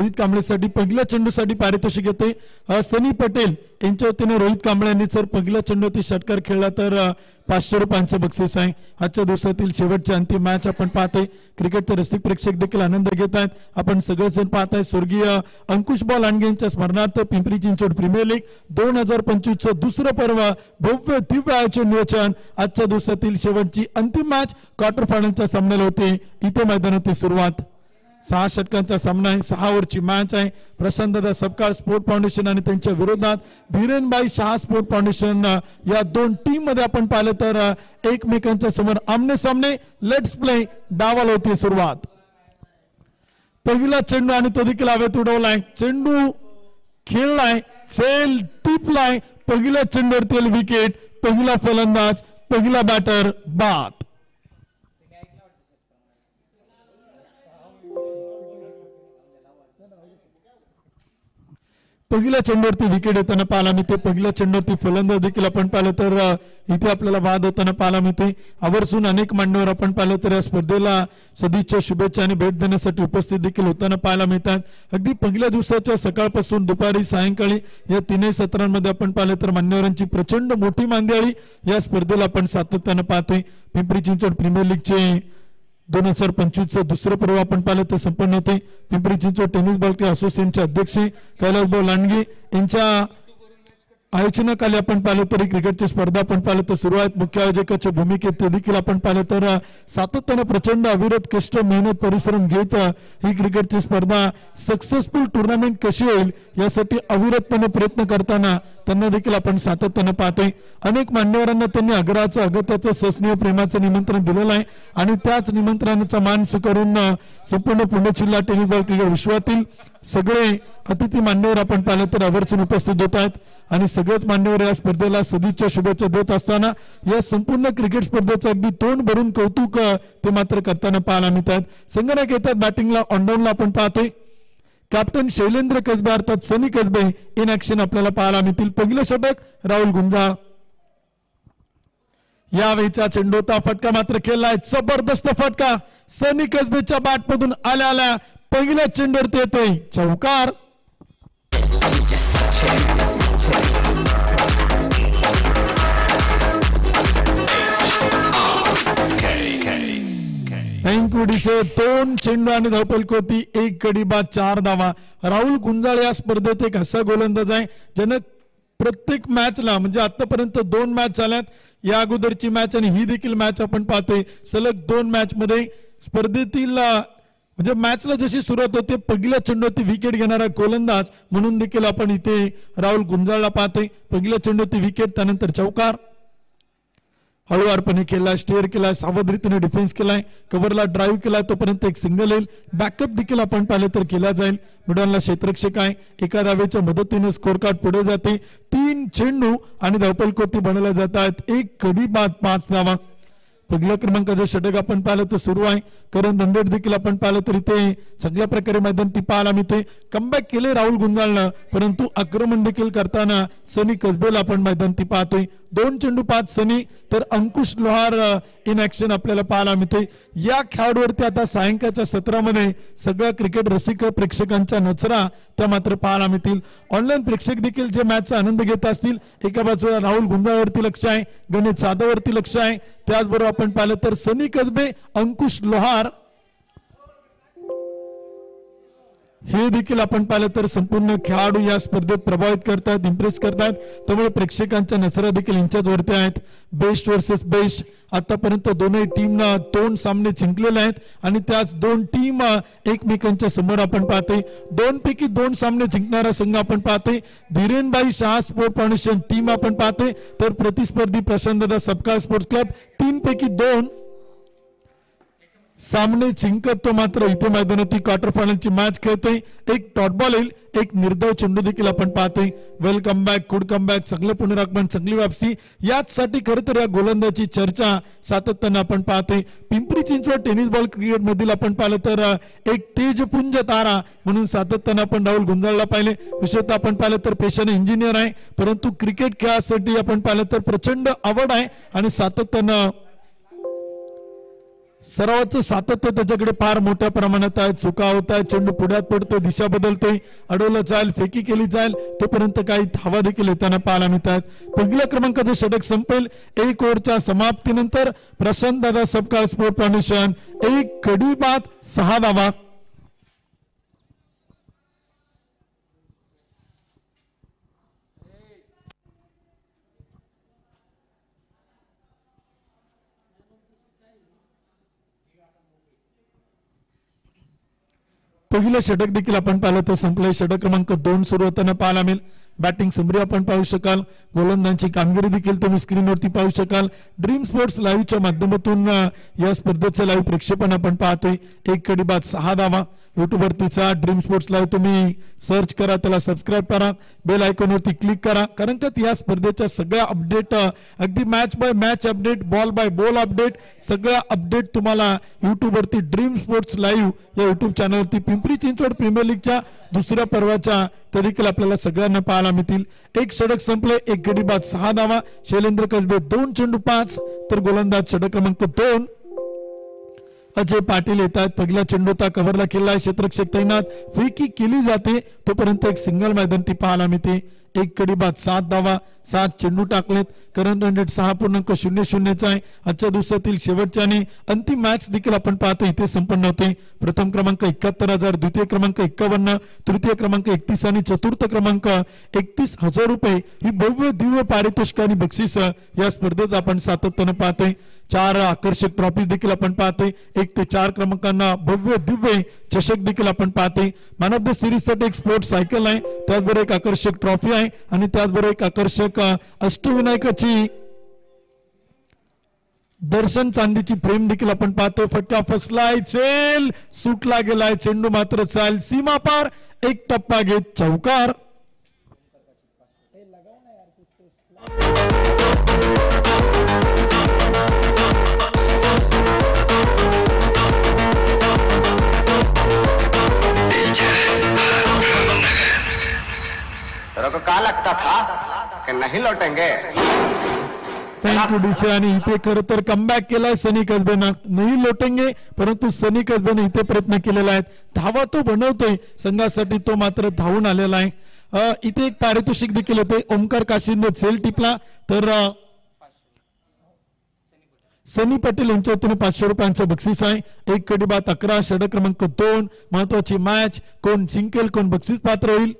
रोहित कांबळेसाठी पहिल्या चेंडूसाठी पारितोषिक येते सनी पटेल यांच्या वतीने रोहित कांबळे यांनी जर पहिल्या चेंडूवरती षटकार खेळला तर 500 रुपयांचं बक्षीस आहे। आजच्या दिवसातील शेवटची अंतिम मॅच आपण पाहतोय। क्रिकेटचे रसिक प्रेक्षक देखील आनंद घेत आहेत। आपण सगळेजण पाहताय स्वर्गीय अंकुश बॉल लांडगे यांच्या स्मरणार्थ पिंपरी चिंचवड प्रीमियर लीग 2025 चं दुसरं पर्व भव्य दिव्य आयोजन नियोजन आजच्या दिवसातील शेवटची अंतिम मॅच क्वार्टर फायनलच्या सामन्याला होते। इथे मैदानाची सुरुवात 6 षटकांचा सामना आहे। 6 ओव्हरची मॅच आहे। प्रशांत दादा सपकाळ स्पोर्ट फाउंडेशन आणि त्यांच्या विरोधात धीरेनबाई शाह स्पोर्ट फाउंडेशन या दोन टीम मध्ये आपण पाहिलं तर एकमेकांच्या समोर आमने सामने लेट्स प्ले डावाला होती सुरुवात। पहिला चेंडू आणि तो देखील हवेत उडवलाय। चेंडू खेळलाय सेल टिपलाय पहिल्या चेंडूवरती विकेट। पहिला फलंदाज पहिला बॅटर बाद। पहिल्या चेंडूवरती विकेट येताना पाहायला मिळते। पहिल्या चेंडूवरती फलंदाज देखील आपण पाहिलं तर इथे आपल्याला बाद होताना पाहायला मिळते। आवर्जून अनेक मान्यवर आपण पाहिलं तर या स्पर्धेला सदिच्छा शुभेच्छा आणि भेट देण्यासाठी उपस्थित देखील होताना पाहायला मिळतात। अगदी पहिल्या दिवसाच्या सकाळपासून दुपारी सायंकाळी या तीनही सत्रांमध्ये आपण पाहिलं तर मान्यवरांची प्रचंड मोठी मांदियाळी या स्पर्धेला आपण सातत्याने पाहतोय। पिंपरी चिंचवड प्रीमियर लीगचे 2025 चं दुसरं पर्व आपण पाहिलं तर संपन्न होते। Pimpri Chinchwad tennis ball club असोसिएशनचे अध्यक्ष कैलास भाऊ लांडगे यांच्या आयोजनाखाली आपण पाहिलं तरी क्रिकेटची स्पर्धा आपण पाहिलं तर सुरू आहे। मुख्य आयोजकाच्या भूमिकेत ते देखील आपण पाहिलं तर सातत्याने प्रचंड अविरत कष्ट मेहनत परिश्रम घेत ही क्रिकेटची स्पर्धा सक्सेसफुल टुर्नामेंट कशी होईल यासाठी अविरतपणे प्रयत्न करताना त्यांना देखील आपण सातत्याने पाहतोय। अनेक मान्यवरांना त्यांनी आग्रहाचं अगत्याचं सस्नेह प्रेमाचं निमंत्रण दिलेलं आहे आणि त्याच निमंत्रणाचा मान स्वीकारून संपूर्ण पुणे जिल्हा टेनिस बॉल क्रिकेट विश्वातील सगळे अतिथी मान्यवर आपण पाहिलं तर आवर्जून उपस्थित होत आहेत आणि सगळेच मान्यवर या स्पर्धेला सदिच्छा शुभेच्छा देत असताना या संपूर्ण क्रिकेट स्पर्धेचं अगदी तोंड भरून कौतुक ते मात्र करताना पाहायला मिळतात। संघनायक येतात बॅटिंगला ऑनडाऊनला आपण पाहतोय कॅप्टन शैलेंद्र कसबे अर्थात सनी कसबे इन ऍक्शन आपल्याला पाहायला मिळतील। पहिलं षटक राहुल गुंजाळ यावेळीचा चेंडूचा फटका मात्र खेळलाय जबरदस्त फटका सनी कसबेच्या बॅटमधून आल्या आल्या पहिल्या चेंडूवरती येतोय चौकार। ऐंकुडीचे 2 चेंडू आणि धावफलक 1 गडी बाद 4 धावा। राहुल गुंजाळ या स्पर्धेत एक असा गोलंदाज आहे ज्याने प्रत्येक मॅचला म्हणजे आतापर्यंत 2 मॅच झाल्यात। या अगोदरची मॅच आणि ही देखील मॅच आपण पाहतोय सलग 2 मॅच मध्ये स्पर्धेतील म्हणजे मॅचला जशी सुरुवात होते पहिल्या चेंडूवरती विकेट घेणारा गोलंदाज म्हणून देखील आपण इथे राहुल गुंजाळला पाहतोय। पहिल्या चेंडूवरती विकेट त्यानंतर चौकार हळूवारपणे केलाय स्टेअर केलाय सावध रीतीने डिफेन्स केलाय कव्हरला ड्राईव्ह केलाय तोपर्यंत एक सिंगल येईल बॅकअप देखील आपण पाहिलं तर केला जाईल। मिडॉनला क्षेत्ररक्षक आहे एका धावेच्या मदतीने स्कोर कार्ड पुढे जाते। 3 चेंडू आणि धावफलक बनवल्या जात आहेत 1 गडी बाद 5 धावा। पहिल्या क्रमांकाचं षटक आपण पाहिलं तर सुरू आहे करण रणरेट देखील आपण पाहिलं तर इथे चांगल्या प्रकारे मैदान ती पाहायला मिळते। कमबॅक केले राहुल गुंजाळनं परंतु आक्रमण देखील करताना सनी कसबेला आपण मैदान ती पाहतोय। 2 चेंडू 5 सनी तर अंकुश लोहार इन ऍक्शन आपल्याला पाहायला मिळते। या खेळाडूवरती आता सायंकाळच्या सत्रामध्ये सगळ्या क्रिकेट रसिक प्रेक्षकांच्या नजरा त्या मात्र पाहायला मिळतील। ऑनलाईन प्रेक्षक देखील जे मॅचचा आनंद घेत असतील एका बाजूला राहुल गुंजाळवरती लक्ष आहे गणेश जाधववरती लक्ष आहे त्याचबरोबर आपण पाहिलं तर सनी कसबे अंकुश लोहार हे देखील आपण पाहिलं तर संपूर्ण खेळाडू या स्पर्धेत प्रभावित करतात इम्प्रेस करतात त्यामुळे प्रेक्षकांच्या नजरा देखील यांच्यावरती आहेत। बेस्ट वर्सेस बेस्ट आतापर्यंत दोन्ही टीमना 2 सामने जिंकलेले आहेत आणि त्याच 2 टीम एकमेकांच्या समोर आपण पाहतोय। 2 पैकी 2 सामने जिंकणारा संघ आपण पाहतोय धीरेनबाई शाह स्पोर्ट फाउंडेशन टीम आपण पाहतोय तर प्रतिस्पर्धी प्रशांत दादा सपकाळ स्पोर्ट्स क्लब 3 पैकी 2 सामने जिंकत तो मात्र इथे मैदानातील क्वार्टर फायनलची मॅच खेळतोय। एक डॉट बॉल येईल एक निर्धाव चेंडू देखील आपण पाहतोय। Welcome back good come back चांगलं पुनरागमन चांगली वापसी याचसाठी खरं तर या गोलंदाजी चर्चा सातत्याने आपण पाहतोय। Pimpri Chinchwad tennis ball cricket मधील आपण पाहिलं तर एक तेजपुंज तारा म्हणून सातत्याने आपण राहुल गुंजाळला पाहिले। विशेषतः आपण पाहिलं तर पेशाने इंजिनियर आहे परंतु क्रिकेट खेळासाठी आपण पाहिलं तर प्रचंड आवड आहे आणि सातत्याने सरावाचं सातत्य त्याच्याकडे फार मोठ्या प्रमाणात आहे. चुका होत आहे, चेंडू पुढ्यात पडतोय, दिशा बदलतोय, अडवलं जाईल, फेकी केली जाईल, तोपर्यंत काही धावा देखील येताना पाहायला मिळतात. पहिल्या क्रमांकाचं षटक संपेल 1 ओव्हरच्या समाप्तीनंतर. प्रशांत दादा सबका स्पोर्ट फाउंडेशन 1 कडी बाद 6 धावा. पहिलं षटक देखील आपण पाहिलं तर संपलंय. षटक क्रमांक 2 सुरू होताना पाहायला मिळेल. बॅटिंग समरी आपण पाहू शकाल, गोलंदाजांची कामगिरी देखील तुम्ही स्क्रीनवरती पाहू शकाल. ड्रीम स्पोर्ट्स लाईव्हच्या माध्यमातून या स्पर्धेचं लाईव्ह प्रक्षेपण आपण पाहतोय. 1 कडी बाद 6 धावा. युट्यूबवरतीचा ड्रीम स्पोर्ट्स लाईव्ह तुम्ही सर्च करा, त्याला सबस्क्राईब करा, बेल आयकॉनवरती क्लिक करा, कारण का या स्पर्धेच्या सगळ्या अपडेट, अगदी match by match update, ball by ball update, सगळ्या अपडेट तुम्हाला युट्यूबवरती ड्रीम स्पोर्ट्स लाईव्ह या युट्यूब चॅनलवरती पिंपरी चिंचवड प्रीमियर लीगच्या दुसऱ्या पर्वाच्या ते देखील आपल्याला सगळ्यांना पाहायला मिळतील. 1 षटक संपले, 1 गडी बाद 6 धावा. शैलेंद्र कसबे 2 चेंडू 5, तर गोलंदाज षटक क्रमांक 2 अजय पाटील येतात. पहिला चेंडू कव्हरला केला, क्षेत्ररक्षक तैनात, फेकी केली जाते, तोपर्यंत एक सिंगल मैदान ती पाहायला मिळते. 1 कडी बाद 7 धावा. 7 चेंडू टाकलेत. करंट रन रेट 6.00 आहे. आजच्या दिवसातील शेवटच्या आणि अंतिम मॅच देखील आपण पाहतो इथे संपन्न होते. प्रथम क्रमांक 71,000, द्वितीय क्रमांक 51, तृतीय क्रमांक 31 आणि चतुर्थ क्रमांक 31,000 रुपये ही भव्य दिव्य पारितोषिक आणि बक्षीस या स्पर्धेत आपण सातत्यानं पाहतोय. 4 आकर्षक ट्रॉफी देखील आपण पाहतोय. 1 ते 4 क्रमांकांना भव्य दिव्य चषक देखील आपण पाहतोय. मॅन ऑफ द सिरीज साठी एक स्पोर्ट्स सायकल आहे, त्याचबरोबर एक आकर्षक ट्रॉफी आहे आणि त्याचबरोबर एक आकर्षक अष्टविनायकाची दर्शन चांदीची फ्रेम देखील आपण पाहतो. फटका फसलाय, चेल सुटला गेलाय, चेंडू मात्र चाल सीमा पार. 1 टप्पा घेत चौकार. तेरे को क्या लगता था कि नहीं लौटेंगे? Thank you DC. आणि इथे खरं तर कमबॅक केलाय सनी कसबेनं. नाही लोटेंगे, परंतु सनी कसबेने इथे प्रयत्न केलेला आहे. धावा तो बनवतोय संघासाठी, तो मात्र धावून आलेला आहे. इथे एक पारितोषिक देखील होते. ओमकार काशीने सेल टिपला, तर सनी पटेल यांच्या वतीने 500 रुपयांचं बक्षीस आहे. 1 कडी बाद 11. षटक क्रमांक 2. महत्वाची मॅच, कोण जिंकेल, कोण बक्षीस पात्र होईल.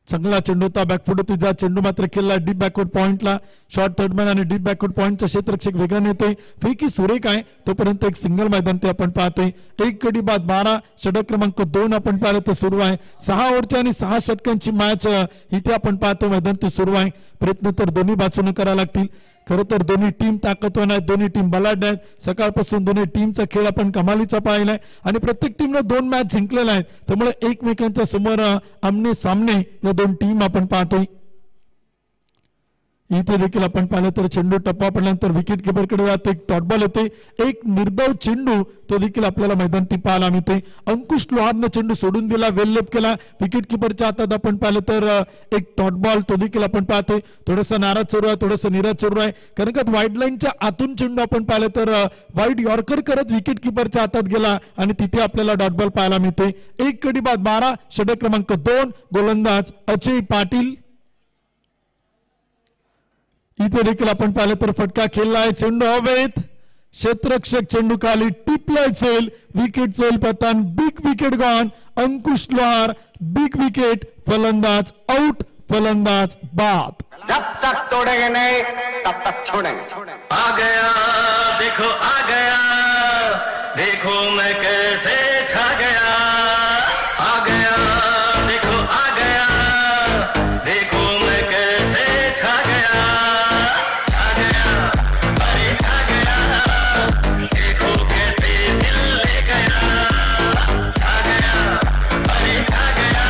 चांगला चेंडू होता, बॅकफुट होती, जा चेंडू मात्र केला डीप बॅकवर्ड पॉइंटला. शॉर्ट थर्डमॅन आणि डीप बॅकवर्ड पॉइंटचा क्षेत्ररक्षक वेगाने येतोय. फेकी सुरेख आहे, तोपर्यंत एक सिंगल मैदान ते आपण पाहतोय. 1 कडी बाद 12. षटक क्रमांक 2 आपण पाहिलं तर सुरू आहे. 6 ओव्हरच्या आणि 6 षटकांची मॅच इथे आपण पाहतो. मैदान ते सुरू आहे. प्रयत्न तर दोन्ही बाजूने करावे लागतील. खरं तर दोन्ही टीम ताकदवान आहेत, दोन्ही टीम बलाढ्य आहेत. सकाळपासून दोन्ही टीमचा खेळ आपण कमालीचा पाहिलाय आणि प्रत्येक टीमनं 2 मॅच जिंकलेल्या आहेत. त्यामुळे एकमेकांच्या समोर आमने सामने या 2 टीम आपण पाहतोय. इथे देखील आपण पाहिलं तर चेंडू टप्पा पडल्यानंतर विकेट किपरकडे जातो. एक डॉट बॉल येते, एक निर्धाव चेंडू तो देखील आपल्याला मैदान ती पाहायला मिळते. अंकुश लोहारने चेंडू सोडून दिला, वेललेप केला. विकेट किपरच्या हातात आपण पाहिलं तर एक डॉट बॉल तो देखील आपण पाहतोय. थोडंसं नाराज सुरू आहे, थोडंसं निराश सुरू आहे, कारण का वाईड लाईनच्या आतून चेंडू आपण पाहिलं तर वाईड यॉर्कर करत विकेट किपरच्या हातात गेला आणि तिथे आपल्याला डॉट बॉल पाहायला मिळतोय. 1 कडी बाद 12. षटक क्रमांक 2. गोलंदाज अजय पाटील. इथे देखील आपण पाहिलं तर फटका खेळलाय, चेंडू हवेत, क्षेत्ररक्षक चेंडू खाली टिपलाय, चेल विकेट, चेल पतन, बिग विकेट गॉन. अंकुश लोहार बिग विकेट, फलंदाज आउट, फलंदाज बाद. जब तक तोड़ेंगे नहीं तब तक छोड़ेंगे. आ गया देखो, आ गया देखो मैं कैसे छा गया. आ गया देखो, आ गया देखो मैं कैसे छा गया. छा गया, अरे छा गया, देखो कैसे दिल ले गया. छा गया, अरे छा गया,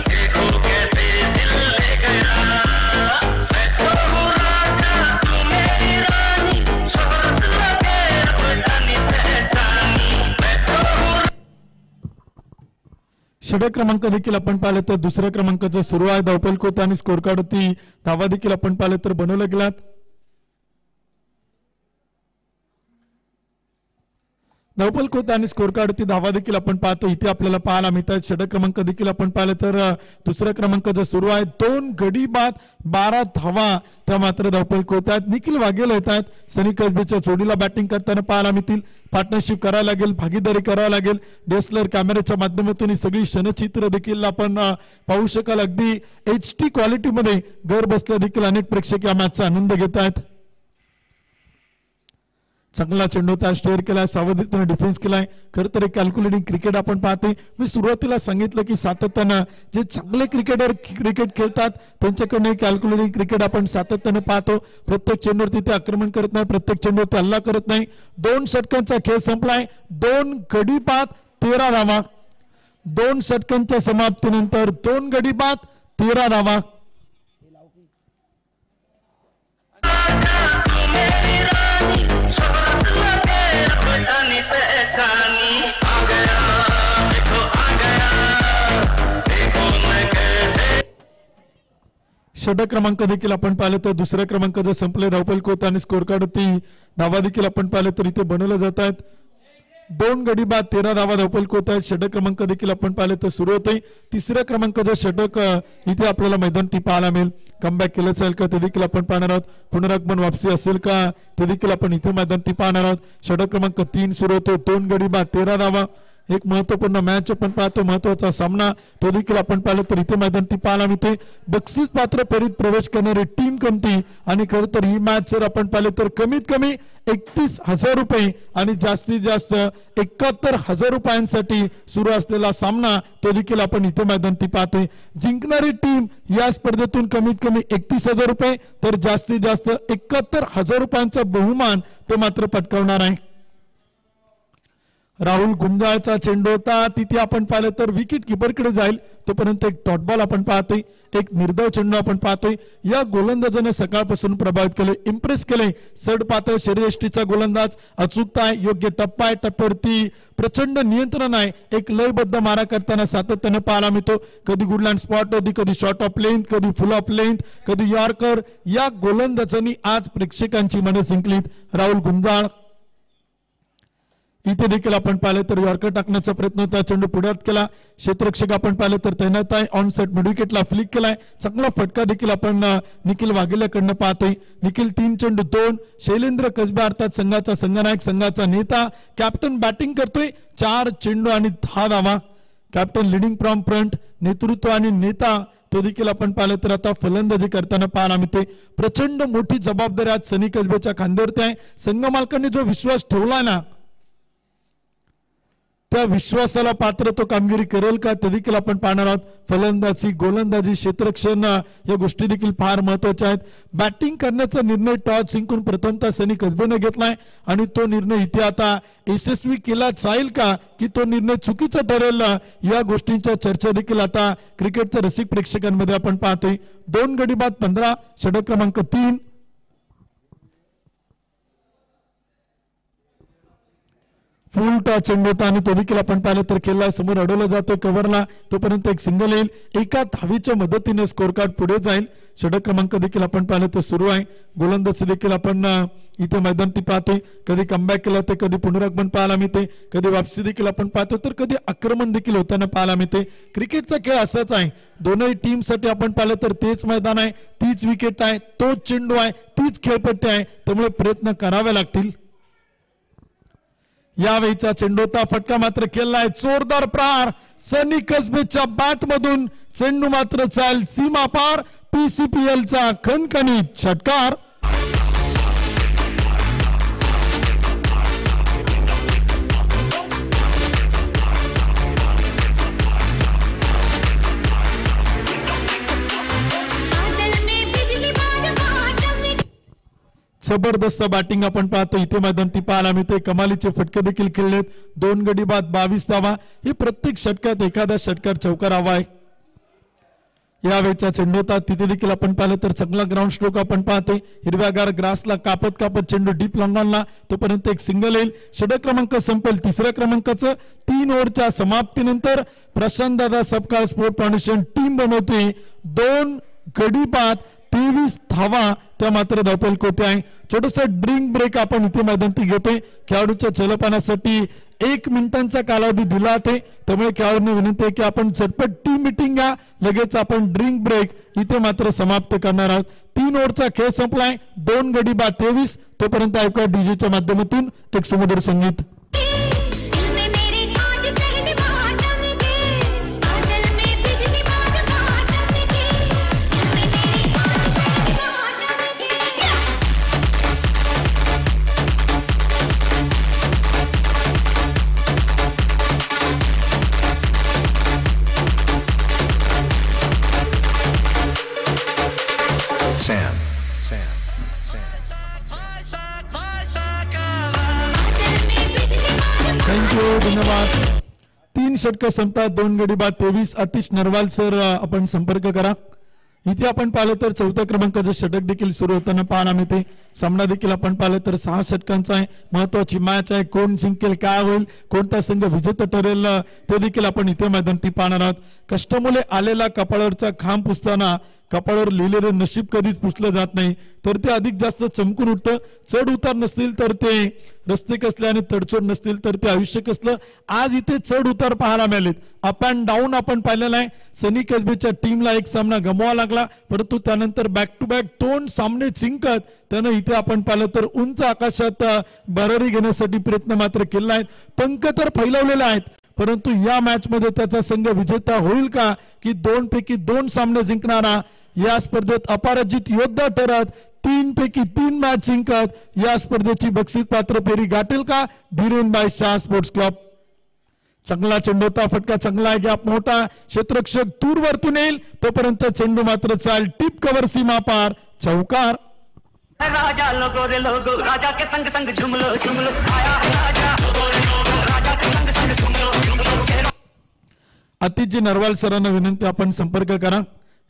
देखो कैसे दिल ले गया. मैं तो हूँ राजा, तू मेरी रानी, शोहरत लगे अब जानी पहचानी. मैं तो हूँ. षटक क्रमांक देखील आपण पाहिलं तर दुसऱ्या क्रमांकाचा सुरू आहे. धावपल होता आणि स्कोर कार्ड होती. धावा देखील आपण पाहिलं तर बनवल्या गेलात. धावपल होत आणि स्कोर कार्डवरती धावा देखील आपण पाहतो. इथे आपल्याला पाहायला मिळतात. षटक क्रमांक देखील आपण पाहिलं तर दुसरा क्रमांक जो सुरू आहे 2 गडी बाद 12 धावा त्या मात्र धावपल होत आहेत. निखिल वाघेला येत आहेत. सनी कसबेच्या जोडीला बॅटिंग करताना पाहायला मिळतील. पार्टनरशिप करावं लागेल, भागीदारी करावं लागेल. डेस्लर कॅमेऱ्याच्या माध्यमातून ही सगळी क्षणचित्र देखील आपण पाहू शकाल. अगदी HD क्वालिटी मध्ये घर बसल्या देखील अनेक प्रेक्षक या मॅचचा आनंद घेत आहेत. चांगला चेंडू त्या स्टेअर केलाय, सावधतेने डिफेन्स केलाय. खरं तर एक कॅल्क्युलेटिंग क्रिकेट आपण पाहतोय. मी सुरुवातीला सांगितलं की सातत्यानं जे चांगले क्रिकेटर क्रिकेट खेळतात त्यांच्याकडनं कॅल्क्युलेटिंग क्रिकेट आपण सातत्यानं पाहतो. प्रत्येक चेंडूवरती ते आक्रमण करत नाही, प्रत्येक चेंडूवरती हल्ला करत नाही. 2 षटकांचा खेळ संपलाय. 2 गडी बाद 13 धावा. 2 षटकांच्या समाप्तीनंतर 2 गडी बाद 13 धावा. षटक क्रमांक देखील आपण पाहिलं तर दुसरा क्रमांक जर संपले धावपल होत आणि स्कोर कार्ड ती धावा देखील आपण पाहिलं तर इथे बनवलं जात आहेत. 2 गडी बाद 13 धावा धावपल होत आहेत. षटक क्रमांक देखील आपण पाहिलं तर सुरू होते. तिसऱ्या क्रमांकाचं षटक इथे आपल्याला मैदान ती पाहायला मिळेल. कमबॅक केलं असेल का ते देखील आपण पाहणार आहोत. पुनरागमन वापसी असेल का ते देखील आपण इथे मैदान ती पाहणार आहोत. षटक क्रमांक 3 सुरू होतो. 2 गडी बाद 13 धावा. एक महत्वपूर्ण मॅच आपण पाहतो, महत्वाचा सामना तो देखील आपण पाहिलं तर इथे मैदान ती पाहायला मिळते. बक्षीस पात्र फेरीत प्रवेश करणारी टीम कोणती आणि खरं तर ही मॅच जर आपण पाहिलं तर कमीत कमी 31,000 रुपये आणि जास्तीत जास्त 71,000 रुपयांसाठी सुरू असलेला सामना तो देखील आपण इथे मैदान ती पाहतोय. जिंकणारी टीम या स्पर्धेतून कमीत कमी 31,000 रुपये तर जास्तीत जास्त 71,000 रुपयांचा बहुमान तो मात्र पटकावणार आहे. राहुल गुंजाळचा चेंडू होता. तिथे आपण पाहिलं तर विकेट किपरकडे जाईल तोपर्यंत एक डॉट बॉल आपण पाहतोय. एक निर्धाव चेंडू आपण पाहतोय. या गोलंदाजाने सकाळपासून प्रभावित केले, इम्प्रेस केले. सड पातळ शरीरयष्टीचा गोलंदाज, अचूकता आहे, योग्य टप्पा आहे, टप्प्यावरती प्रचंड नियंत्रण आहे. एक लयबद्ध मारा करताना सातत्याने पाहायला मिळतो. कधी गुडलँड स्पॉट होती, कधी शॉर्ट ऑफ लेंथ, कधी फुल ऑफ लेंथ, कधी यॉर्कर. या गोलंदाजांनी आज प्रेक्षकांची मने जिंकलीत. राहुल गुंजाळ इथे देखील आपण पाहिलं तर यॉर्कर टाकण्याचा प्रयत्न होता. चेंडू पुढ्यात केला. क्षेत्ररक्षक आपण पाहिलं तर तैनात आहे. ऑन सेट मिड विकेटला फ्लिक केलाय. चांगला फटका देखील आपण निखिल वाघेल्याकडनं पाहतोय. निखिल 3 चेंडू 2. शैलेंद्र कसबे अर्थात संघाचा संघनायक, संघाचा नेता, कॅप्टन बॅटिंग करतोय. 4 चेंडू आणि 10 धावा. कॅप्टन लिडिंग फ्रॉम फ्रंट, नेतृत्व आणि नेता तो देखील आपण पाहिलं तर आता फलंदाजी करताना पाहायला मिळते. प्रचंड मोठी जबाबदारी आज सनी कसबेच्या खांद्यावरती आहे. संघ मालकांनी जो विश्वास ठेवला ना त्या विश्वासाला पात्र तो कामगिरी करेल का ते देखील आपण पाहणार आहोत. फलंदाजी, गोलंदाजी, क्षेत्ररक्षण या गोष्टी देखील फार महत्वाच्या आहेत. बॅटिंग करण्याचा निर्णय टॉस जिंकून प्रथमतः सनी कसबेने घेतलाय आणि तो निर्णय इथे आता यशस्वी केला जाईल का की तो निर्णय चुकीचा ठरेल या गोष्टींच्या चर्चा देखील आता क्रिकेटच्या रसिक प्रेक्षकांमध्ये आपण पाहतोय. 2 गडी बाद 15. षटक क्रमांक 3. फुल टॉस चेंडू होता आणि तो देखील आपण पाहिलं तर खेळला समोर अडवला जातोय कव्हरला. तोपर्यंत एक सिंगल येईल. एका धावीच्या मदतीने स्कोर कार्ड पुढे जाईल. षटक क्रमांक देखील आपण पाहिलं तर सुरू आहे. गोलंदाजी देखील आपण इथे मैदान ती पाहतोय. कधी कमबॅक केला तर कधी पुनरागमन पाहायला मिळते, कधी वापसी देखील आपण पाहतो तर कधी आक्रमण देखील होताना पाहायला मिळते. क्रिकेटचा खेळ असाच आहे. दोनही टीम साठी आपण पाहिलं तर तेच मैदान आहे, तीच विकेट आहे, तोच चेंडू आहे, तीच खेळपट्टी आहे. त्यामुळे प्रयत्न करावे लागतील. यावेळीचा चेंडू होता. फटका मात्र केलाय. जोरदार प्रहार सनी कसबेच्या बॅट मधून. चेंडू मात्र चाल सीमा पार. PCPL चा खणखणीत षटकार. जबरदस्त बॅटिंग आपण पाहतो. इथे मैदान ती पाहायला मिळते. कमालीचे फटके देखील खेळलेत. 2 गडी बाद 22 धावा. ही प्रत्येक षटकात एखादा षटकार चौकार हवा आहे. यावेळेचा चेंडू होता. तिथे देखील आपण पाहिलं तर चांगला ग्राउंड स्ट्रोक आपण पाहतोय. हिरव्यागार ग्रासला कापत कापत चेंडू डीप लॉंगॉनला. तोपर्यंत एक सिंगल येईल. षटक क्रमांक संपेल. तिसऱ्या क्रमांकाचं 3 ओव्हरच्या समाप्तीनंतर प्रशांत दादा सपकाळ स्पोर्ट फाउंडेशन टीम बनवते. 2 गडी बाद 23 धावा त्या मात्र धावपल होते आहे. छोटस ड्रिंक ब्रेक आपण इथे मैदानात घेतोय. खेळाडूच्या चलपानासाठी 1 मिनिटांचा कालावधी दिला आहे. त्यामुळे खेळाडूंना विनंती आहे की आपण झटपट टीम मीटिंग घ्या, लगेच आपण ड्रिंक ब्रेक इथे मात्र समाप्त करणार आहोत. 3 ओव्हरचा खेळ संपलाय. 2 गडी बाद 23. तोपर्यंत ऐकूया डीजेच्या माध्यमातून एक सुमधुर संगीत. थँक्यू, धन्यवाद. 3 षटकं संपतात. 2 गडी बाद 23. आतिश नरवाल सर आपण संपर्क करा. इथे आपण पाहिलं तर 4थ्या क्रमांकाचं षटक देखील सुरू होताना पाहायला मिळते. सामना देखील आपण पाहिलं तर 6 षटकांचा आहे. महत्वाची मॅच आहे. कोण जिंकेल, काय होईल, कोणता संघ विजेता ठरेल ते देखील आपण इथे मैदानात पाहणार आहोत. कष्टामुळे आलेला कपाळावरचा खांब पुसताना कपाळावर लिहिलेलं नशीब कधीच पुसलं जात नाही, तर ते अधिक जास्त चमकून उठतं. चढ उतार नसतील तर ते रस्ते कसले आणि तडचोड नसतील तर ते आयुष्य कसलं. आज इथे चढ उतार पाहायला मिळालेत. अप अँड डाऊन आपण पाहिलेलं आहे. सनी कसबेच्या टीमला एक सामना गमवावा लागला, परंतु त्यानंतर बॅक टू बॅक 2 सामने जिंकत त्यानं इथे आपण पाहिलं तर उंच आकाशात भरारी घेण्यासाठी प्रयत्न मात्र केला आहे. पंख तर फैलवलेले आहेत, परंतु या मॅच मध्ये त्याचा संघ विजेता होईल का, की 2 पैकी 2 सामने जिंकणारा या स्पर्धेत अपराजित योद्धा ठरत 3 पैकी 3 मॅच जिंकत या स्पर्धेची बक्षीस पात्र फेरी गाठेल का धीरेन बाय शाह स्पोर्ट्स क्लब. चांगला चेंडू होता, फटका चांगला आहे, गॅप मोठा, क्षेत्ररक्षक दूर वरतून येईल तोपर्यंत चेंडू मात्र चाल टिप कव्हर सीमा पार, चौकार. राजा लोगो रे लोगो, राजा के संग संग झुमलो झुमलो, आया है राजा लोगो रे लोगो, राजा के संग संग झुमलो झुमलो. आतिशजी नरवाल सरांना विनंती आपण संपर्क करा.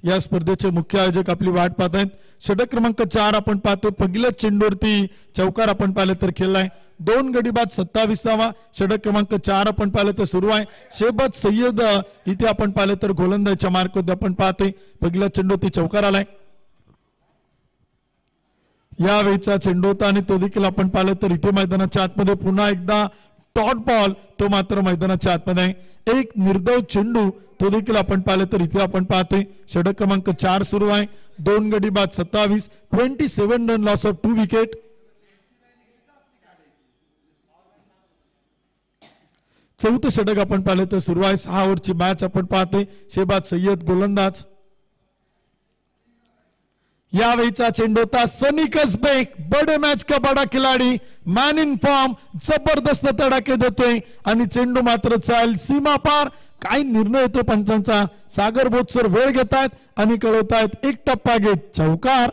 या स्पर्धेचे मुख्य आयोजक आपली वाट पाहत आहेत. षटक क्रमांक 4 आपण पाहतो. पहिल्या चेंडूवरती चौकार आपण पाहिलं तर खेळलाय. 2 गडी बाद 27वा. षटक क्रमांक 4 आपण पाहिलं तर सुरू आहे. शेहबाज सय्यद इथे आपण पाहिलं तर गोलंदाजीच्या मार्कमध्ये आपण पाहतोय. पहिल्या चेंडूवरती चौकार आलाय. यावेळीचा चेंडू होता आणि तो देखील आपण पाहिलं तर इथे मैदानाच्या आतमध्ये पुन्हा एकदा टॉट बॉल, तो मात्र मैदानाच्या आतमध्ये आहे. एक निर्दव चेंडू, तो देखील आपण पाहिलं तर इथे आपण पाहतोय. षटक क्रमांक 4 सुरू आहे. 2 गडी बाद 27. 27 रन लॉस ऑफ 2 विकेट. चौथं षटक आपण पाहिलं तर सुरू आहे. 6 ओव्हरची मॅच आपण पाहतोय. शेहबाज सय्यद गोलंदाज. यावेळीचा चेंडू होता. सनी कसबे बडे मॅच का बडा खिलाडी, मॅन इन फॉर्म, जबरदस्त तडाखे देतोय आणि चेंडू मात्र चाल सीमा पार. काय निर्णय येतो पंचांचा. सागर बोतसर वेळ घेतात आणि कळवतायत 1 टप्पा घेत चौकार.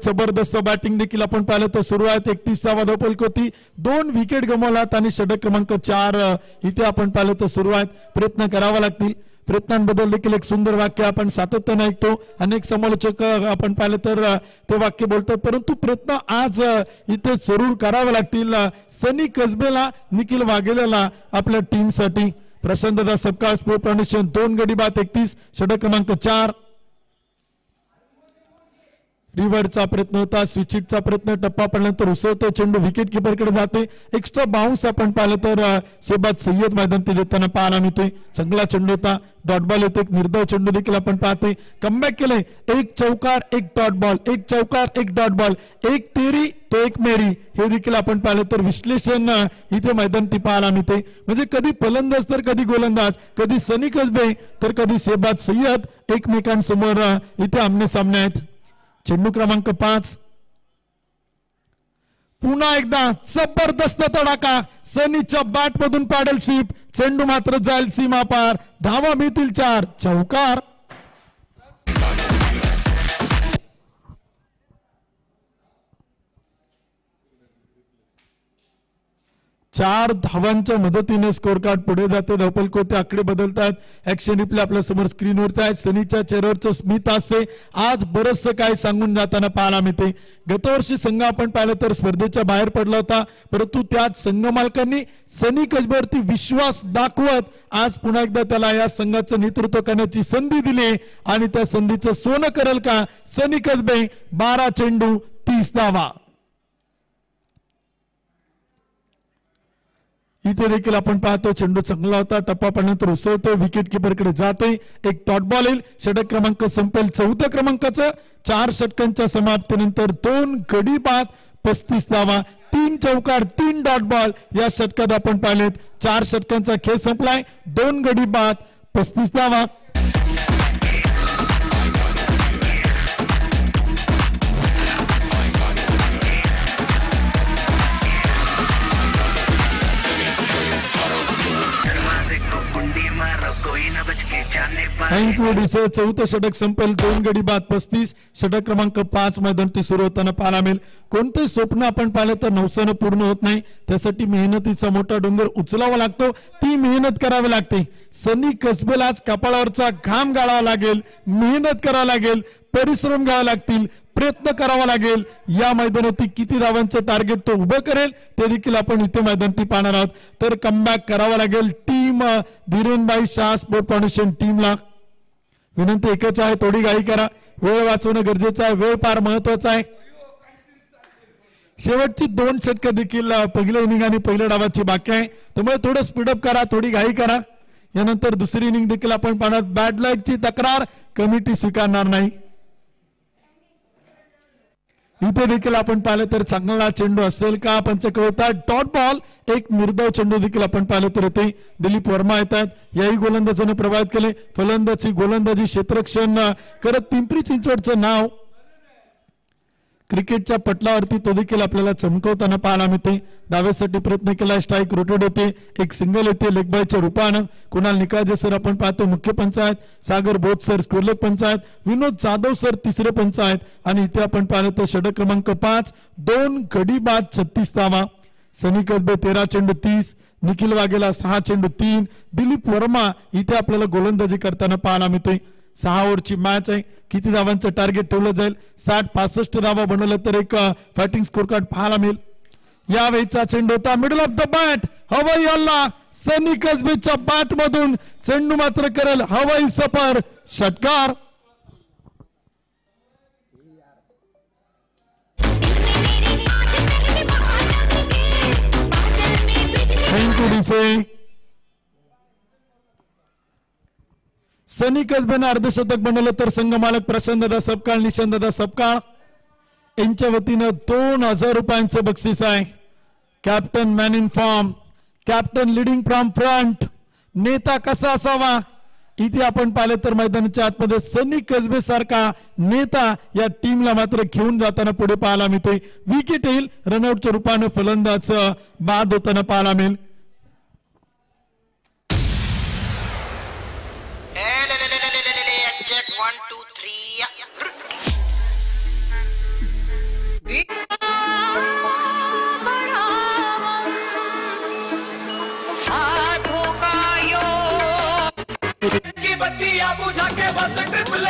जबरदस्त बॅटिंग देखील आपण पाहिलं तर सुरू आहे. 31वा धावफलक होती. 2 विकेट गमावलात आणि षटक क्रमांक 4 इथे आपण पाहिलं तर सुरू आहेत. प्रयत्न करावा लागतील. प्रयत्नांबद्दल देखील एक सुंदर वाक्य आपण सातत्याने ऐकतो. अनेक समालोचक आपण पाहिलं तर ते वाक्य बोलतात, परंतु प्रयत्न आज इथे जरूर करावे लागतील. सनी कसबेला, निखिल वाघेलाला आपल्या टीमसाठी. प्रशांत दादा सपकाळ स्पोर्ट फाउंडेशन. 2 गडी बाद 31. षटक क्रमांक 4. रिव्हरचा प्रयत्न होता. स्विचिटचा प्रयत्न, टप्पा पडल्यानंतर उसळतो चेंडू विकेट किपरकडे जाते. एक्स्ट्रा बाउन्स आपण पाहिलं तर शेहबाज सय्यद मैदानात देताना पाहायला मिळतोय. चांगला चेंडू होता. डॉट बॉल येते. एक निर्धाव चेंडू देखील आपण पाहतोय. कमबॅक केलंय. 1 चौकार 1 डॉट बॉल, 1 चौकार 1 डॉट बॉल, 1 तेरी तो 1 मेरी, हे देखील आपण पाहिलं तर विश्लेषण इथे मैदानात पाहायला मिळते. म्हणजे कधी फलंदाज तर कधी गोलंदाज, कधी सनी कसबे तर कधी शेहबाज सय्यद एकमेकांसमोर इथे आमने सामने आहेत. चेंडू क्रमांक 5. पुन्हा एकदा जबरदस्त तडाखा. सनीच्या बॅट मधून पॅडल स्वीप. चेंडू मात्र जाईल सीमा पार. धावा मिळतील 4. चौकार. 4 धावांच्या मदतीने स्कोर कार्ड पुढे जाते. धावपल कोते आकडे बदलतात. ऍक्शन रिप्ले आपल्या समोर स्क्रीनवरती आहे. सनीच्या चेहऱ्यावरचं स्मित हास्य आज बरचसं काय सांगून जाताना पाहायला मिळते. गतवर्षी संघ आपण पाहिलं तर स्पर्धेच्या बाहेर पडला होता, परंतु त्यात संघ मालकांनी सनी कसबेवरती विश्वास दाखवत आज पुन्हा एकदा त्याला या संघाचं नेतृत्व करण्याची संधी दिली आणि त्या संधीचं सोनं करेल का सनी कसबे. 12 चेंडू 30 धावा. इथे देखील आपण पाहतो चेंडू चांगला होता. टप्पा पडल्यानंतर उसळतो, विकेट किपरकडे जातोय. एक डॉट बॉल येईल. षटक क्रमांक संपेल 4थ्या क्रमांकाचं. 4 षटकांच्या समाप्तीनंतर 2 गडी बाद 35 धावा, 3 चौकार 3 डॉट बॉल या षटकात आपण पाहिलेत. 4 षटकांचा खेळ संपलाय. 2 गडी बाद 35 धावा. थँक्यू डिसे. 4थं षटक संपेल. 2 गडी बाद 35. षटक क्रमांक 5 मैदान सुरू होताना पाहायला मिळेल. कोणते स्वप्न आपण पाहिलं तर नवसानं पूर्ण होत नाही. त्यासाठी मेहनतीचा मोठा डोंगर उचलावा लागतो. ती मेहनत करावी लागते. सनी कसबेला आज कपाळावरचा घाम गाळावा लागेल, मेहनत करावी लागेल, परिश्रम घ्यावे लागतील, प्रयत्न करावा लागेल. या मैदानावरती किती धावांचं टार्गेट तो उभं करेल ते देखील आपण इथे मैदानावरती पाहणार आहोत. तर कमबॅक करावा लागेल टीम धीरेनभाई शाह स्पोर्ट फाउंडेशन टीमला. विनंती एकच आहे, थोडी घाई करा. वेळ वाचवणं गरजेचं आहे. वेळ फार महत्वाचा आहे. शेवटची 2 षटकं देखील पहिल्या इनिंग आणि पहिल्या डावाची बाकी आहे, त्यामुळे थोडं स्पीडअप करा, थोडी घाई करा. यानंतर दुसरी इनिंग देखील आपण पाहणार. बॅड लकची तक्रार कमिटी स्वीकारणार नाही. इथे देखील आपण पाहिलं तर चांगला चेंडू असेल का पंचकडे होता. डॉट बॉल एक निर्धाव चेंडू देखील आपण पाहिलं तर होते. दिलीप वर्मा येतात. याही गोलंदाजाने प्रभावित केले. फलंदाजी गोलंदाजी क्षेत्ररक्षण करत पिंपरी चिंचवडचं नाव क्रिकेटच्या पटलावरती तो देखील आपल्याला चमकवताना पाहायला मिळते. दाव्यासाठी प्रयत्न केला. स्ट्राईक रोटेट होते. एक सिंगल येते लेगबायच्या रूपानं. कुणाल निकाळजे सर आपण पाहतो मुख्य पंचायत. सागर बोध सर स्कोरलेग पंचायत. विनोद जाधव सर तिसरे पंचायत. आणि इथे आपण पाहिलं तर षटक क्रमांक 5 2 गडी बाद 36 धावा. सनी कसबे 13 चेंडू 30. निखिल वाघेला 6 चेंडू 3. दिलीप वर्मा इथे आपल्याला गोलंदाजी करताना पाहायला मिळतोय. 6 ओव्हरची मॅच आहे. किती धावांचं टार्गेट ठेवलं जाईल. 60-65 धावा बनवलं तर एक फायटिंग स्कोर कार्ड पाहायला मिळेल. यावेळीचा चेंडू होता मिडल ऑफ द बॅट. हवाई हल्ला सनी कसबेच्या बॅट मधून. चेंडू मात्र करेल हवाई सफर. षटकार. थँक्यू डिसे. सनी कसबेनं अर्धशतक बनवलं तर संघ मालक प्रशांत दादा सपकाळ, निशांत दादा सपकाळ यांच्या वतीनं 2000 रुपयांचं बक्षीस आहे. Captain man in form, captain leading from front. नेता कसा असावा इथे आपण पाहिलं तर मैदानाच्या आतमध्ये सनी कसबे सारखा नेता या टीमला मात्र घेऊन जाताना पुढे पाहायला मिळते. विकेट येईल. रनआउटच्या रूपानं फलंदाज बाद होताना पाहायला मिळेल. Check 1 2 3 हाथों का योग की बत्तियां बुझा के बस ट्रिपल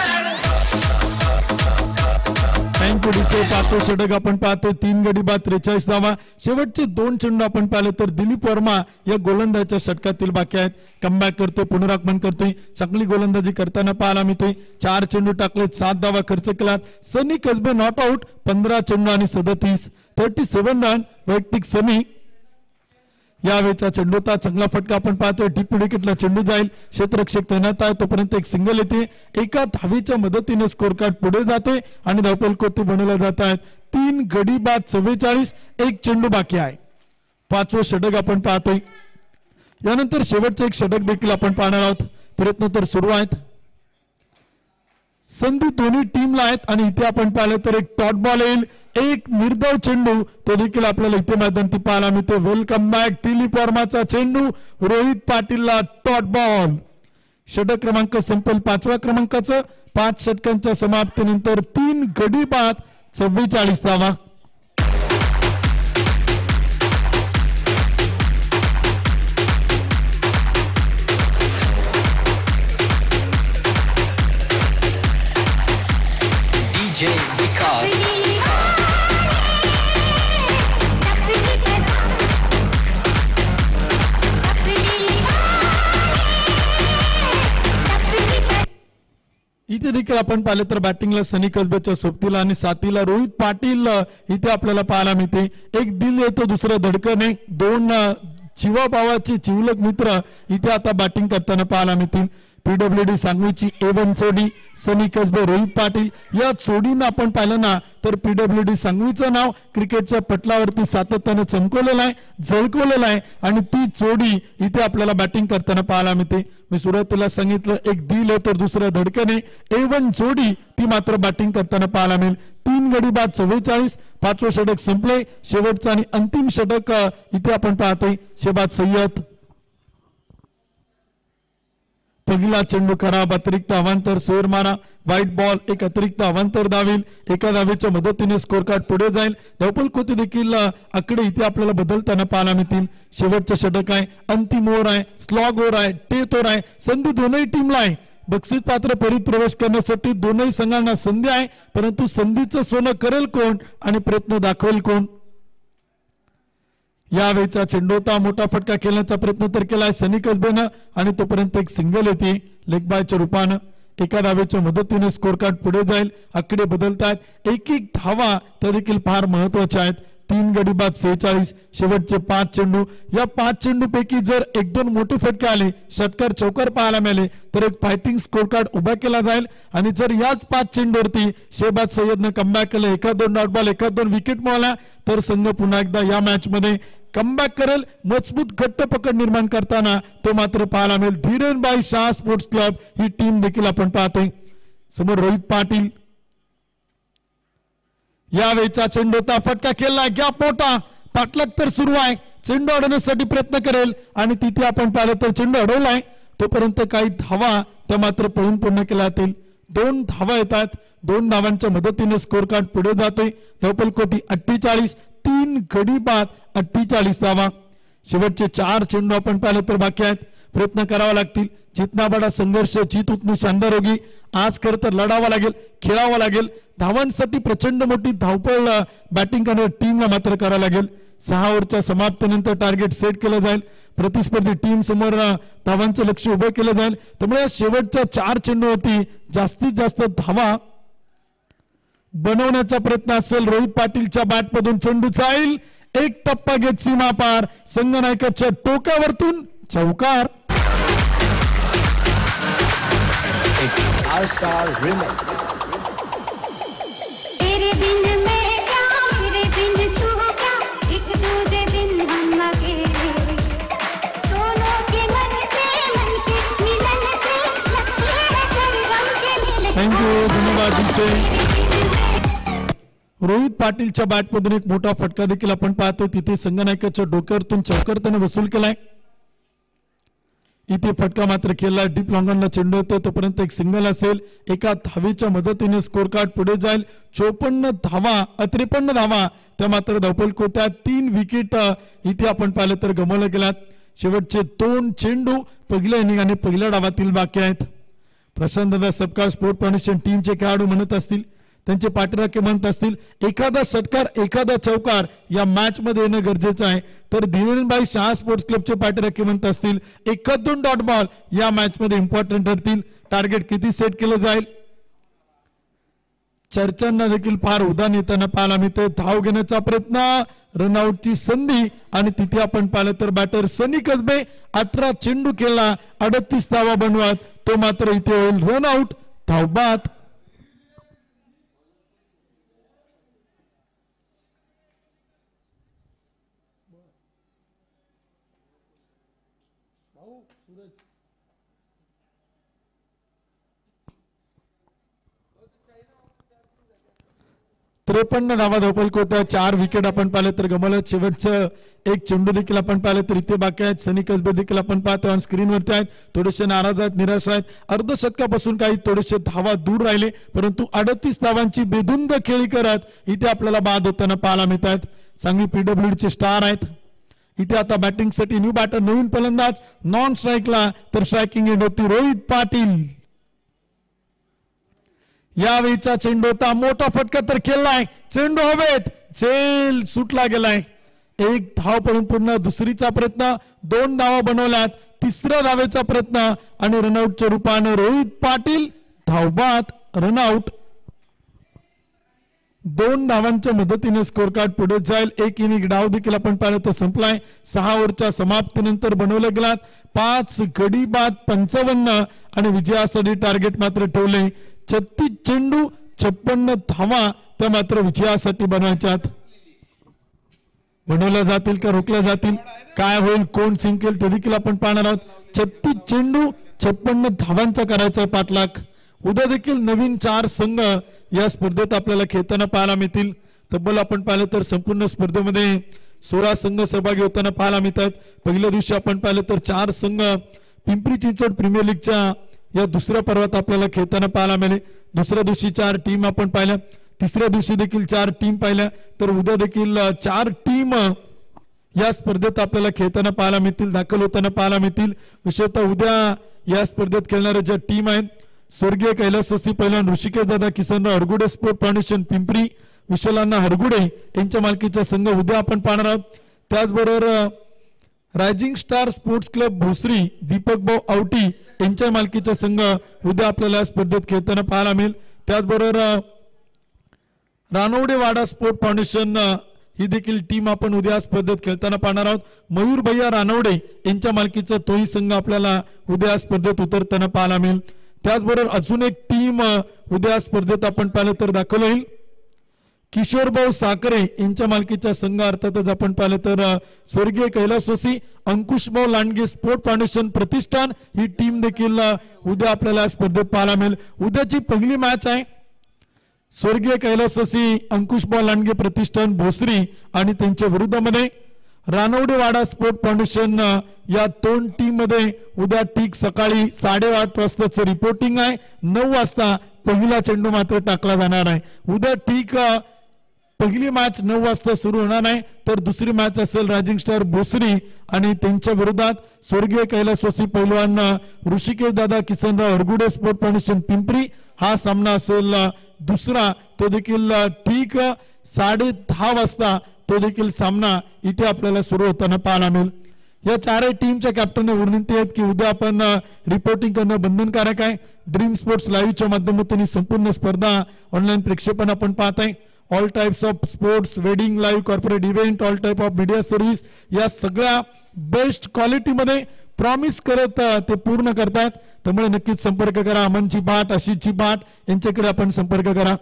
थँक्यू डिचे. 5 षटक आपण पाहतो. 3 गडी बाद 43 धावा. शेवटचे 2 चेंडू आपण पाहिले तर दिलीप वर्मा या गोलंदाजाच्या षटकातील बाकी आहेत. कमबॅक करतोय, पुनरागमन करतोय. चांगली गोलंदाजी करताना पाहायला मिळतोय. 4 चेंडू टाकलेत, 7 धावा खर्च केलात. सनी कसबे नॉट आउट. 15 चेंडू आणि 37 रन वैयक्तिक सनी. यावेळेचा चेंडूचा चांगला फटका आपण पाहतोय. डीप विकेटला चेंडू जाईल. क्षेत्ररक्षक तैनात आहे तोपर्यंत एक सिंगल येते. एका धावेच्या मदतीने स्कोर कार्ड पुढे जातोय आणि धावपल कोते बनवले जात आहेत. 3 गडी बाद 44. एक चेंडू बाकी आहे. 5वं षटक आपण पाहतोय. यानंतर शेवटचं एक षटक देखील आपण पाहणार आहोत. प्रयत्न तर सुरू आहेत. संधी दोन्ही टीमला आहेत आणि इथे आपण पाहिलं तर एक डॉट बॉल येईल. एक निर्धाव चेंडू तो देखील आपल्याला इथे मैदानात पाहायला मिळते. Welcome back. दिलीप वर्माचा चेंडू रोहित पाटीलला डॉट बॉल. षटक क्रमांक संपेल 5व्या क्रमांकाचं. 5 षटकांच्या समाप्तीनंतर 3 गडी बाद 44 धावा. DJ Vikas. इथे देखील आपण पाहिले तर बॅटिंगला सनी कसबेच्या सोबतीला आणि साथीला रोहित पाटील इथे आपल्याला पाहायला मिळते. एक दिल येतो दुसरं धडकन, दोन चिवाभावाचे चिवलक मित्र इथे आता बॅटिंग करताना पाहायला मिळतील. पीडब्ल्यूडी सांगवीची A1 जोडी सनी कसबे रोहित पाटील या जोडीनं आपण पाहिलं ना तर पीडब्ल्यूडी सांगवीचं नाव क्रिकेटच्या पटलावरती सातत्याने चमकवलेलं आहे, झळकवलेलं आहे आणि ती जोडी इथे आपल्याला बॅटिंग करताना पाहायला मिळते. मी सुरुवातीला सांगितलं एक दिल आहे तर दुसरं धडकने A1 जोडी ती मात्र बॅटिंग करताना पाहायला मिळेल. 3 गडी बाद 44, 5वं षटक संपले. शेवटचं आणि अंतिम षटक इथे आपण पाहतोय. शेबाद सय्यद पहिला चेंडू खराब, अतिरिक्त अवांतर स्वेर मारा, व्हाईट बॉल, एक अतिरिक्त अवांतर धावेल. एका धावेच्या मदतीने स्कोर कार्ड पुढे जाईल. धावपल कोती देखील आकडे इथे आपल्याला बदलताना पाहायला मिळतील. शेवटचं षटक आहे, अंतिम ओव्हर आहे, स्लॉग ओव्हर आहे, टेथ ओव्हर आहे. संधी दोनही टीमला आहे. बक्षीस पात्र फेरीत प्रवेश करण्यासाठी दोनही संघांना संधी आहे, परंतु संधीचं सोनं करेल कोण आणि प्रयत्न दाखवेल कोण. यावेळीचा चेंडू होता, मोठा फटका खेळण्याचा प्रयत्न तर केलाय सनी कसबेनं आणि तोपर्यंत एक सिंगल येते लेग बायच्या रूपानं. एका धावेच्या मदतीने स्कोर कार्ड पुढे जाईल. आकडे बदलतात. एक धावा त्या देखील फार महत्वाच्या आहेत. 3 गडी बाद 46, शेवटचे 5 चेंडू. या 5 चेंडू पैकी जर 1-2 मोठे फटके आले, षटकार चौकार पाहायला मिळाले तर एक फायटिंग स्कोर कार्ड उभा केला जाईल. आणि जर याच 5 चेंडूवरती शेबाद सय्यदनं कमबॅक केलं, 1-2 डॉट बॉल, 1-2 विकेट मिळाला तर संघ पुन्हा एकदा या मॅच मध्ये कमबॅक करेल. मजबूत घट्ट पकड निर्माण करताना तो मात्र पाहायला मिळेल. धीरेनभाई शाह स्पोर्ट्स क्लब ही टीम देखील आपण पाहतोय. समोर रोहित पाटील. यावेळीचा चेंडू होता, फटका खेळला, गॅप मोठा, पाठलाग तर सुरू आहे. चेंडू अडवण्यासाठी प्रयत्न करेल आणि तिथे आपण पाहिलं तर चेंडू अडवलाय. तोपर्यंत काही धावा त्या मात्र पळून पूर्ण केल्या जातील. 2 धावा येतात. 2 धावांच्या मदतीने स्कोर कार्ड पुढे जाते. धावपल कोटी 48, 3 गडी बाद 48 धावा. शेवटचे 4 चेंडू आपण पाहिलं तर बाकी आहेत. प्रयत्न करावा लागतील. जितना बडा संघर्ष जीत उतनी शानदार होगी. आज खरं तर लढावं लागेल, खेळावं लागेल. धावांसाठी प्रचंड मोठी धावपळ बॅटिंग करणाऱ्या टीमला मात्र करावं लागेल. 6 ओव्हरच्या समाप्तीनंतर टार्गेट सेट केलं जाईल. प्रतिस्पर्धी टीम समोर धावांचं लक्ष उभं केलं जाईल. त्यामुळे शेवटच्या 4 चेंडूवरती जास्तीत जास्त धावा बनवण्याचा प्रयत्न असेल. रोहित पाटीलच्या बॅटमधून चेंडू जाईल, एक टप्पा घेत सीमा पार, संघनायकाच्या टोकावरतून चौकार. तेरे बिन मैं क्या, तेरे बिन तू क्या, एक दूजे बिन हम अकेले. दोनों के मन के मिलन से लगते हैं शर्म के मिलन. थँक्यू, धन्यवाद दिसे. रोहित पाटीलच्या बॅटमधून एक मोठा फटका देखील आपण पाहतो. तिथे संघनायकाच्या डोक्यावरतून चौकार त्याने वसूल केलाय. इथे फटका मात्र खेळला. डीप लॉंगॉनला चेंडू येतो तोपर्यंत एक सिंगल असेल. एका धावेच्या मदतीने स्कोर कार्ड पुढे जाईल. 54 धावा 53 धावा त्या मात्र धावपल कोत्यात. 3 विकेट इथे आपण पाहिलं तर गमावल्या गेल्यात. शेवटचे 2 चेंडू पहिल्या इनिंग आणि पहिल्या डावातील बाकी आहेत. प्रशांत दादा सबका स्पोर्ट फाउंडेशन टीमचे खेळाडू म्हणत असतील, त्यांचे पाठराखे म्हणत असतील एखादा षटकार एखादा चौकार या मॅच मध्ये येणं गरजेचं आहे. तर धीरेनभाई शाह स्पोर्ट्स क्लबचे पाठराखे म्हणत असतील 1-2 डॉट बॉल या मॅच मध्ये इम्पॉर्टंट ठरतील. टार्गेट किती सेट केलं जाईल चर्चांना देखील फार उदान येताना पाहायला मिळते. धाव घेण्याचा प्रयत्न, रनआउटची संधी आणि तिथे आपण पाहिलं तर बॅटर सनी कसबे 18 चेंडू खेळला, 38 धावा बनवत तो मात्र इथे होईल रनआउट, धावबाद. त्रेपन्न धावा धावपल होत्या. 4 विकेट आपण पाहिले तर गमावलं. शेवटचं एक चेंडू देखील आपण पाहिले तर इथे बाकी आहेत. सनी कसबे देखील आपण पाहतो ऑन स्क्रीनवरती आहेत. थोडेसे नाराज आहेत, निराश आहेत. अर्धशतकापासून काही थोडेसे धावा दूर राहिले, परंतु 38 धावांची बेधुंद खेळी करत इथे आपल्याला बाद होताना पाहायला मिळत आहेत. सांगली पीडब्ल्यूडीचे स्टार आहेत. इथे आता बॅटिंगसाठी न्यू बॅटर नवीन फलंदाज. नॉन स्ट्राईकला तर स्ट्रायकिंग एंड होती रोहित पाटील. यावेळीचा चेंडू होता, मोठा फटका तर खेळलाय, चेंडू हवेत, झेल सुटला गेलाय. एक धाव पडून पूर्ण. दुसरीचा प्रयत्न, 2 धावा बनवल्यात, तिसऱ्या धावेचा प्रयत्न आणि रनआउटच्या रूपाने रोहित पाटील धावबाद रनआउट. 2 धावांच्या मदतीने स्कोर कार्ड पुढे जाईल. एक इनिंग डाव देखील आपण पाहिलं तर संपलाय. 6 ओव्हरच्या समाप्तीनंतर बनवले गेलात 5 गडी बाद 55 आणि विजयासाठी टार्गेट मात्र ठेवले 36 चेंडू 56 धावा त्या मात्र विजयासाठी बनवायच्यात. बनवल्या जातील का रोखल्या जातील, काय होईल, कोण जिंकेल ते देखील आपण पाहणार आहोत. 36 चेंडू 56 धावांचा करायचा पाठलाग. उद्या देखील नवीन 4 संघ या स्पर्धेत आपल्याला खेळताना पाहायला मिळतील. तब्बल आपण पाहिलं तर संपूर्ण स्पर्धेमध्ये 16 संघ सहभागी होताना पाहायला मिळतात. पहिल्या दिवशी आपण पाहिलं तर 4 संघ पिंपरी चिंचवड प्रीमियर लीगच्या या दुसऱ्या पर्वात आपल्याला खेळताना पाहायला मिळाले. दुसऱ्या दिवशी 4 टीम आपण पाहिल्या, तिसऱ्या दिवशी देखील 4 टीम पाहिल्या, तर उद्या देखील 4 टीम या स्पर्धेत आपल्याला खेळताना पाहायला मिळतील, दाखल होताना पाहायला मिळतील. विशेषतः उद्या या स्पर्धेत खेळणाऱ्या ज्या टीम आहेत, स्वर्गीय कैलासवासी पैलवान ऋषिकेश दादा किसनराव हरगुडे स्पोर्ट फाउंडेशन पिंपरी, विशालांना हरगुडे यांच्या मालकीचा संघ उद्या आपण पाहणार आहोत. त्याचबरोबर rising star sports club Bhosari Deepak भाऊ आवटी यांच्या मालकीचा संघ उद्या आपल्याला स्पर्धेत खेळताना पाहायला मिळेल. त्याचबरोबर रानवडे वाडा स्पोर्ट फाउंडेशन ही देखील टीम आपण उद्या स्पर्धेत खेळताना पाहणार आहोत. मयूर भैया रानवडे यांच्या मालकीचा तोही संघ आपल्याला उद्या स्पर्धेत उतरताना पाहायला मिळेल. त्याचबरोबर अजून एक टीम उद्या स्पर्धेत आपण पाहिलं तर दाखल होईल. किशोरभाऊ साखरे यांच्या मालकीचा संघ, अर्थातच आपण पाहिलं तर स्वर्गीय कैलासवासी अंकुशभाऊ लांडगे स्पोर्ट फाउंडेशन प्रतिष्ठान ही टीम देखील उद्या आपल्याला स्पर्धेत पाहायला मिळेल. उद्याची पहिली मॅच आहे स्वर्गीय कैलासवासी अंकुशभाऊ लांडगे प्रतिष्ठान भोसरी आणि त्यांच्या विरुद्धामध्ये रानवडेवाडा स्पोर्ट फाउंडेशन. या 2 टीम मध्ये उद्या ठीक सकाळी 8:30 वाजताच रिपोर्टिंग आहे. 9 वाजता पहिला चेंडू मात्र टाकला जाणार आहे. उद्या ठीक पहिली मॅच 9 वाजता सुरू होणार आहे, तर दुसरी मॅच असेल रायझिंग स्टार भोसरी आणि त्यांच्या विरोधात स्वर्गीय कैलासवासी पैलवान ऋषिकेश दादा किसनराव हरगुडे स्पोर्ट फाउंडेशन पिंपरी. हा सामना असेल दुसरा, तो देखील ठीक 10:30 वाजता तो देखील सामना इथे आपल्याला सुरू होताना पाहायला मिळेल. या 4 टीमच्या कॅप्टनने विनंती आहेत की उद्या आपण रिपोर्टिंग करणं बंधनकारक आहे. ड्रीम स्पोर्ट्स लाईव्हच्या माध्यमातून संपूर्ण स्पर्धा ऑनलाईन प्रेक्षेपण आपण पाहत आहे. All types of sports, wedding, live, corporate event, all type of media service या सगळ्या बेस्ट क्वालिटीमध्ये प्रॉमिस करत ते पूर्ण करतात. त्यामुळे नक्कीच संपर्क करा. अमनची बाट, आशिषची बाट यांच्याकडे आपण संपर्क करा.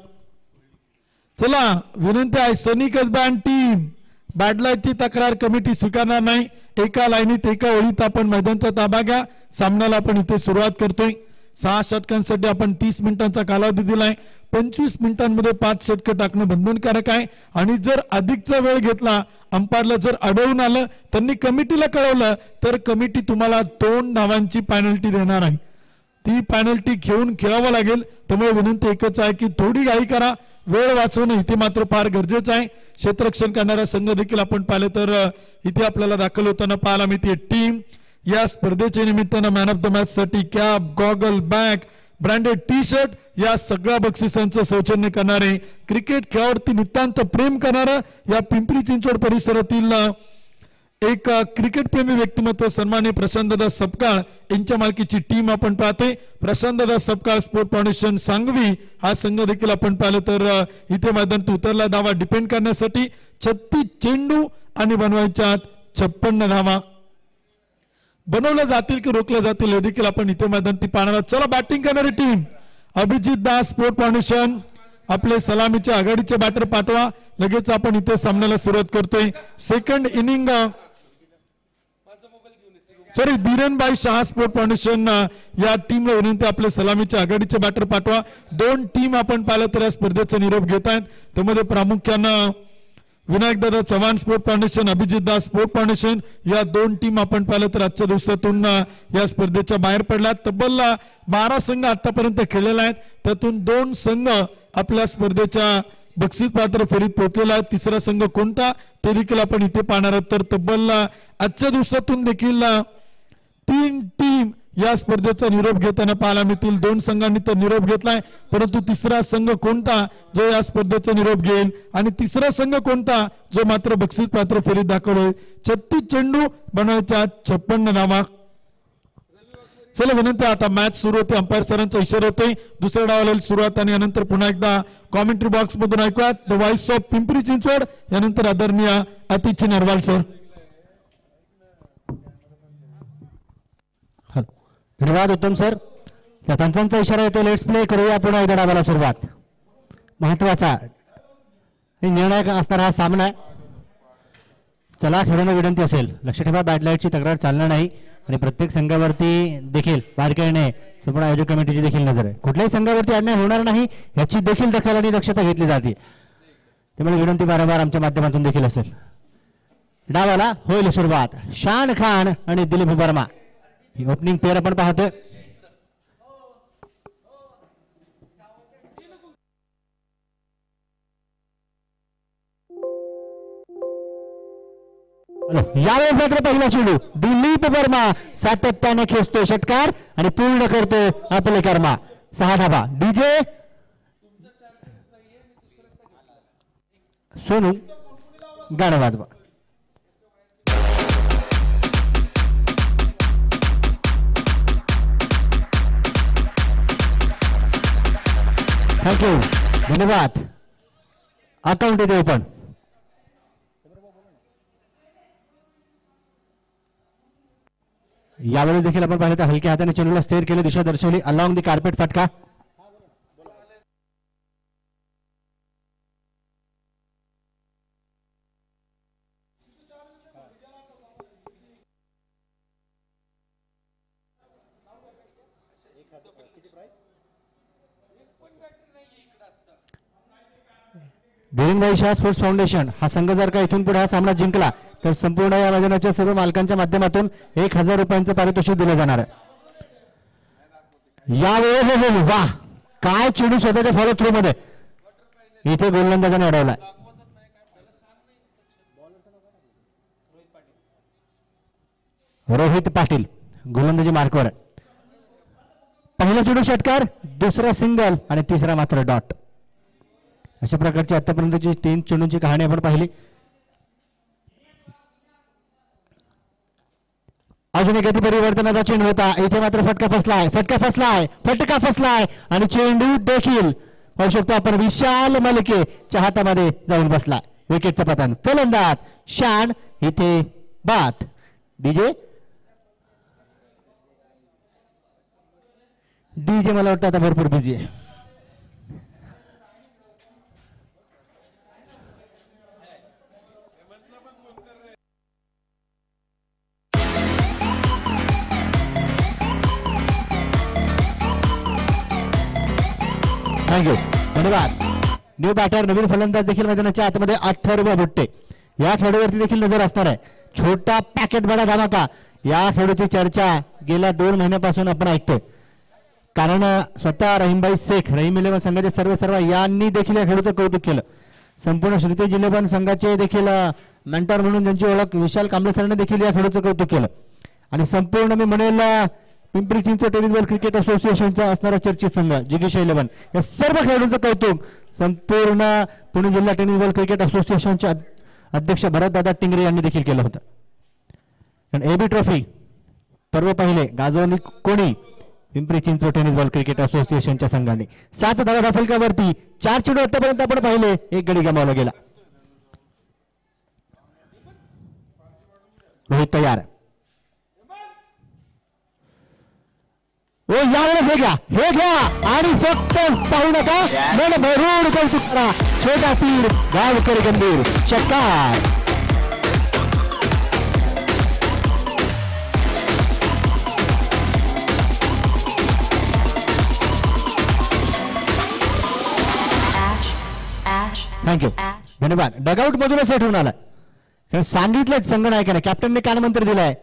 चला विनंती आहे, सनी कसबॅन टीम बॅडलाईटची तक्रार कमिटी स्वीकारणार नाही. एका लाईनीत एका ओळीत आपण मैदानाचा ताबा घ्या. सामन्याला आपण इथे सुरुवात करतोय. 6 षटकांसाठी आपण 30 मिनिटांचा कालावधी दिलाय. 25 मिनिटांमध्ये 5 षटकं टाकणं बंधनकारक आहे. आणि जर अधिकचा वेळ घेतला, अंपायरला जर अडवून आलं, त्यांनी कमिटीला कळवलं, तर कमिटी तुम्हाला 2 धावांची पेनल्टी देणार आहे. ती पेनल्टी घेऊन खेळावं लागेल. त्यामुळे विनंती एकच आहे की थोडी घाई करा, वेळ वाचवणं इथे मात्र फार गरजेचं आहे. क्षेत्ररक्षण करणारा संघ देखील आपण पाहिलं तर इथे आपल्याला दाखल होताना पाहायला मिळते. टीम या स्पर्धेच्या निमित्तानं मॅन ऑफ द मॅच साठी cap, goggle, bag, branded T shirt या सगळ्या बक्षिसांचं सौजन्य करणारे, क्रिकेट खेळावरती नितांत प्रेम करणारं या पिंपरी चिंचवड परिसरातील एक क्रिकेट प्रेमी व्यक्तिमत्व सन्माननीय प्रशांतदादा सपकाळ यांच्या मालकीची टीम आपण पाहतोय. प्रशांतदादा सपकाळ स्पोर्ट फाउंडेशन सांगवी हा संघ देखील आपण पाहिलं तर इथे मैदानात उतरला धावा डिपेंड करण्यासाठी. 36 चेंडू आणि बनवायच्या 56 धावा. बनवल्या जातील की रोखल्या जातील हे देखील आपण इथे मैदानात पाहणार आहोत. चला बॅटिंग करणारी team Abhijit Das sport foundation आपले सलामीचे आघाडीचे बॅटर पाठवा. लगेच आपण इथे सामन्याला सुरुवात करतोय. Second inning Dhirenbhai Shah sport foundation या टीमला विनंती आपले सलामीचे आघाडीचे बॅटर पाठवा. 2 टीम आपण पाहिलं तर या स्पर्धेचा निरोप घेत आहेत. त्यामध्ये प्रामुख्यानं विनायक दादा Chavan sport foundation, Abhijit Das sport foundation या 2 टीम आपण पाहिलं तर आजच्या दिवसातून या स्पर्धेच्या बाहेर पडल्यात. तब्बल 12 संघ आतापर्यंत खेळलेले आहेत. त्यातून 2 संघ आपल्या स्पर्धेच्या बक्षीस पात्र फेरीत पोहोचलेला आहे. तिसरा संघ कोणता ते देखील आपण इथे पाहणार आहोत. तर तब्बल आजच्या दिवसातून देखील 3 टीम या स्पर्धेचा निरोप घेताना पाहायला मिळतील. 2 संघांनी तर निरोप घेतलाय, परंतु तिसरा संघ कोणता जो या स्पर्धेचा निरोप घेईल आणि तिसरा संघ कोणता जो मात्र बक्षीस पात्र फेरीत दाखवलोय. 36 चेंडू बनवायच्या 56 धावा. चला विनंती, आता मॅच सुरू होते. अंपायर सरांचा इशारा होतोय. दुसऱ्या डावाला सुरुवात आणि यानंतर पुन्हा एकदा कॉमेंट्री बॉक्स मधून ऐकूयात the voice of Pimpri Chinchwad, यानंतर आदरणीय अतिथी नरवाल सर. धन्यवाद उत्तम सर. त्या पंचांचा इशारा येतो. लेट्स प्ले करूया पुन्हा एकदा डावाला सुरुवात. महत्वाचा आणि निर्णायक असणारा हा सामना आहे. चला खेळाडूंना विनंती असेल, लक्ष ठेवा, बॅड लाईटची तक्रार चालणार नाही आणि प्रत्येक संघावरती देखील बारकाईने संपूर्ण आयोजक कमिटीची देखील नजर आहे. कुठल्याही संघावरती अन्याय होणार नाही याची देखील दखल आणि दक्षता घेतली जाते. त्यामुळे विनंती वारंवार आमच्या माध्यमातून देखील असेल. डावाला होईल सुरुवात. शान खान आणि दिलीप वर्मा ही ओपनिंग पेअर आपण पाहतोय. यावेळेस मात्र पहिला चेंडू दिलीप वर्मा सातत्याने खेचतोय षटकार आणि पूर्ण करतोय आपले कर्मा. 6 धावा. डीजे सोनू गाणं वाजवा. थँक्यू, धन्यवाद. अकाउंट इथे ओपन. यावेळेस देखील आपण पाहिलं तर हलक्या हाताने चेंडूला स्टेअर केले, दिशा दर्शवली. अलॉंग दी कार्पेट फटका. धीरेनभाई शाह स्पोर्ट्स फाउंडेशन हा संघ जर का इथून पुढे हा सामना जिंकला तर संपूर्ण या मैदानाच्या सर्व मालकांच्या माध्यमातून 1000 रुपयांचं पारितोषिक दिलं जाणार आहे. यावेळेस वाह, काय चेंडू स्वतःच्या फॉलो थ्रू मध्ये इथे गोलंदाजाने अडवला. रोहित पाटील गोलंदाजी मार्कवर आहे. पहिला चेंडू षटकार, दुसरा सिंगल आणि तिसरा मात्र डॉट. अशा प्रकारची आतापर्यंतची 3 चेंडूंची कहाणी आपण पाहिली. अजून एक परिवर्तनाचा चेंडू होता. इथे मात्र फटका फसलाय आणि चेंडू देखील पाहू शकतो आपण विशाल मलिकेच्या हातामध्ये जाऊन बसला. विकेटचं पतन. फलंदाज शान इथे बाद. डीजे मला वाटतं आता भरपूर बिझी आहे. थँक्यू, धन्यवाद. न्यू बॅटर नवीन फलंदाज देखील मैदानाच्या आतमध्ये अथर्व बुट्टे या खेळाडूवरती देखील नजर असणार आहे. छोटा पॅकेट बडा धमाका या खेळाडूची चर्चा गेल्या 2 महिन्यापासून आपण ऐकतोय. कारण स्वतः रहीमभाई शेख, रहीम इलेव्हन संघाचे सर्व यांनी देखील या खेळाडूचं कौतुक केलं. संपूर्ण श्रीतेज इलेव्हन संघाचे देखील मेंटर म्हणून ज्यांची ओळख विशाल कांबळे सरांनी देखील या खेळाडूचं कौतुक केलं. आणि संपूर्ण मी म्हणेल Pimpri Chinchwad tennis ball cricket असोसिएशनचा असणारा चर्चित संघ जिगीश इलेव्हन या सर्व खेळाडूंचं कौतुक संपूर्ण पुणे जिल्हा टेनिस बॉल क्रिकेट असोसिएशनचे अध्यक्ष भरतदादा टिंगरे यांनी देखील केलं होतं. कारण एबी ट्रॉफी पर्व पहिले गाजवणी कोणी Pimpri Chinchwad tennis ball cricket असोसिएशनच्या संघाने. 7 धावा फलकावरती 4 चेंडू आतापर्यंत आपण पाहिले, 1 गडी गमावला गेला. रोहित तयार. यावेळेस हे घ्या आणि फक्त पाहू नका, मन भरून कौतुक करा. छोटा तीर गावकर गंभीर षटकार. थँक्यू, धन्यवाद. डगआउट मधूनच सेट होऊन आलाय. सांगितलंच संघनायकाने, कॅप्टनने कानमंत्र दिलाय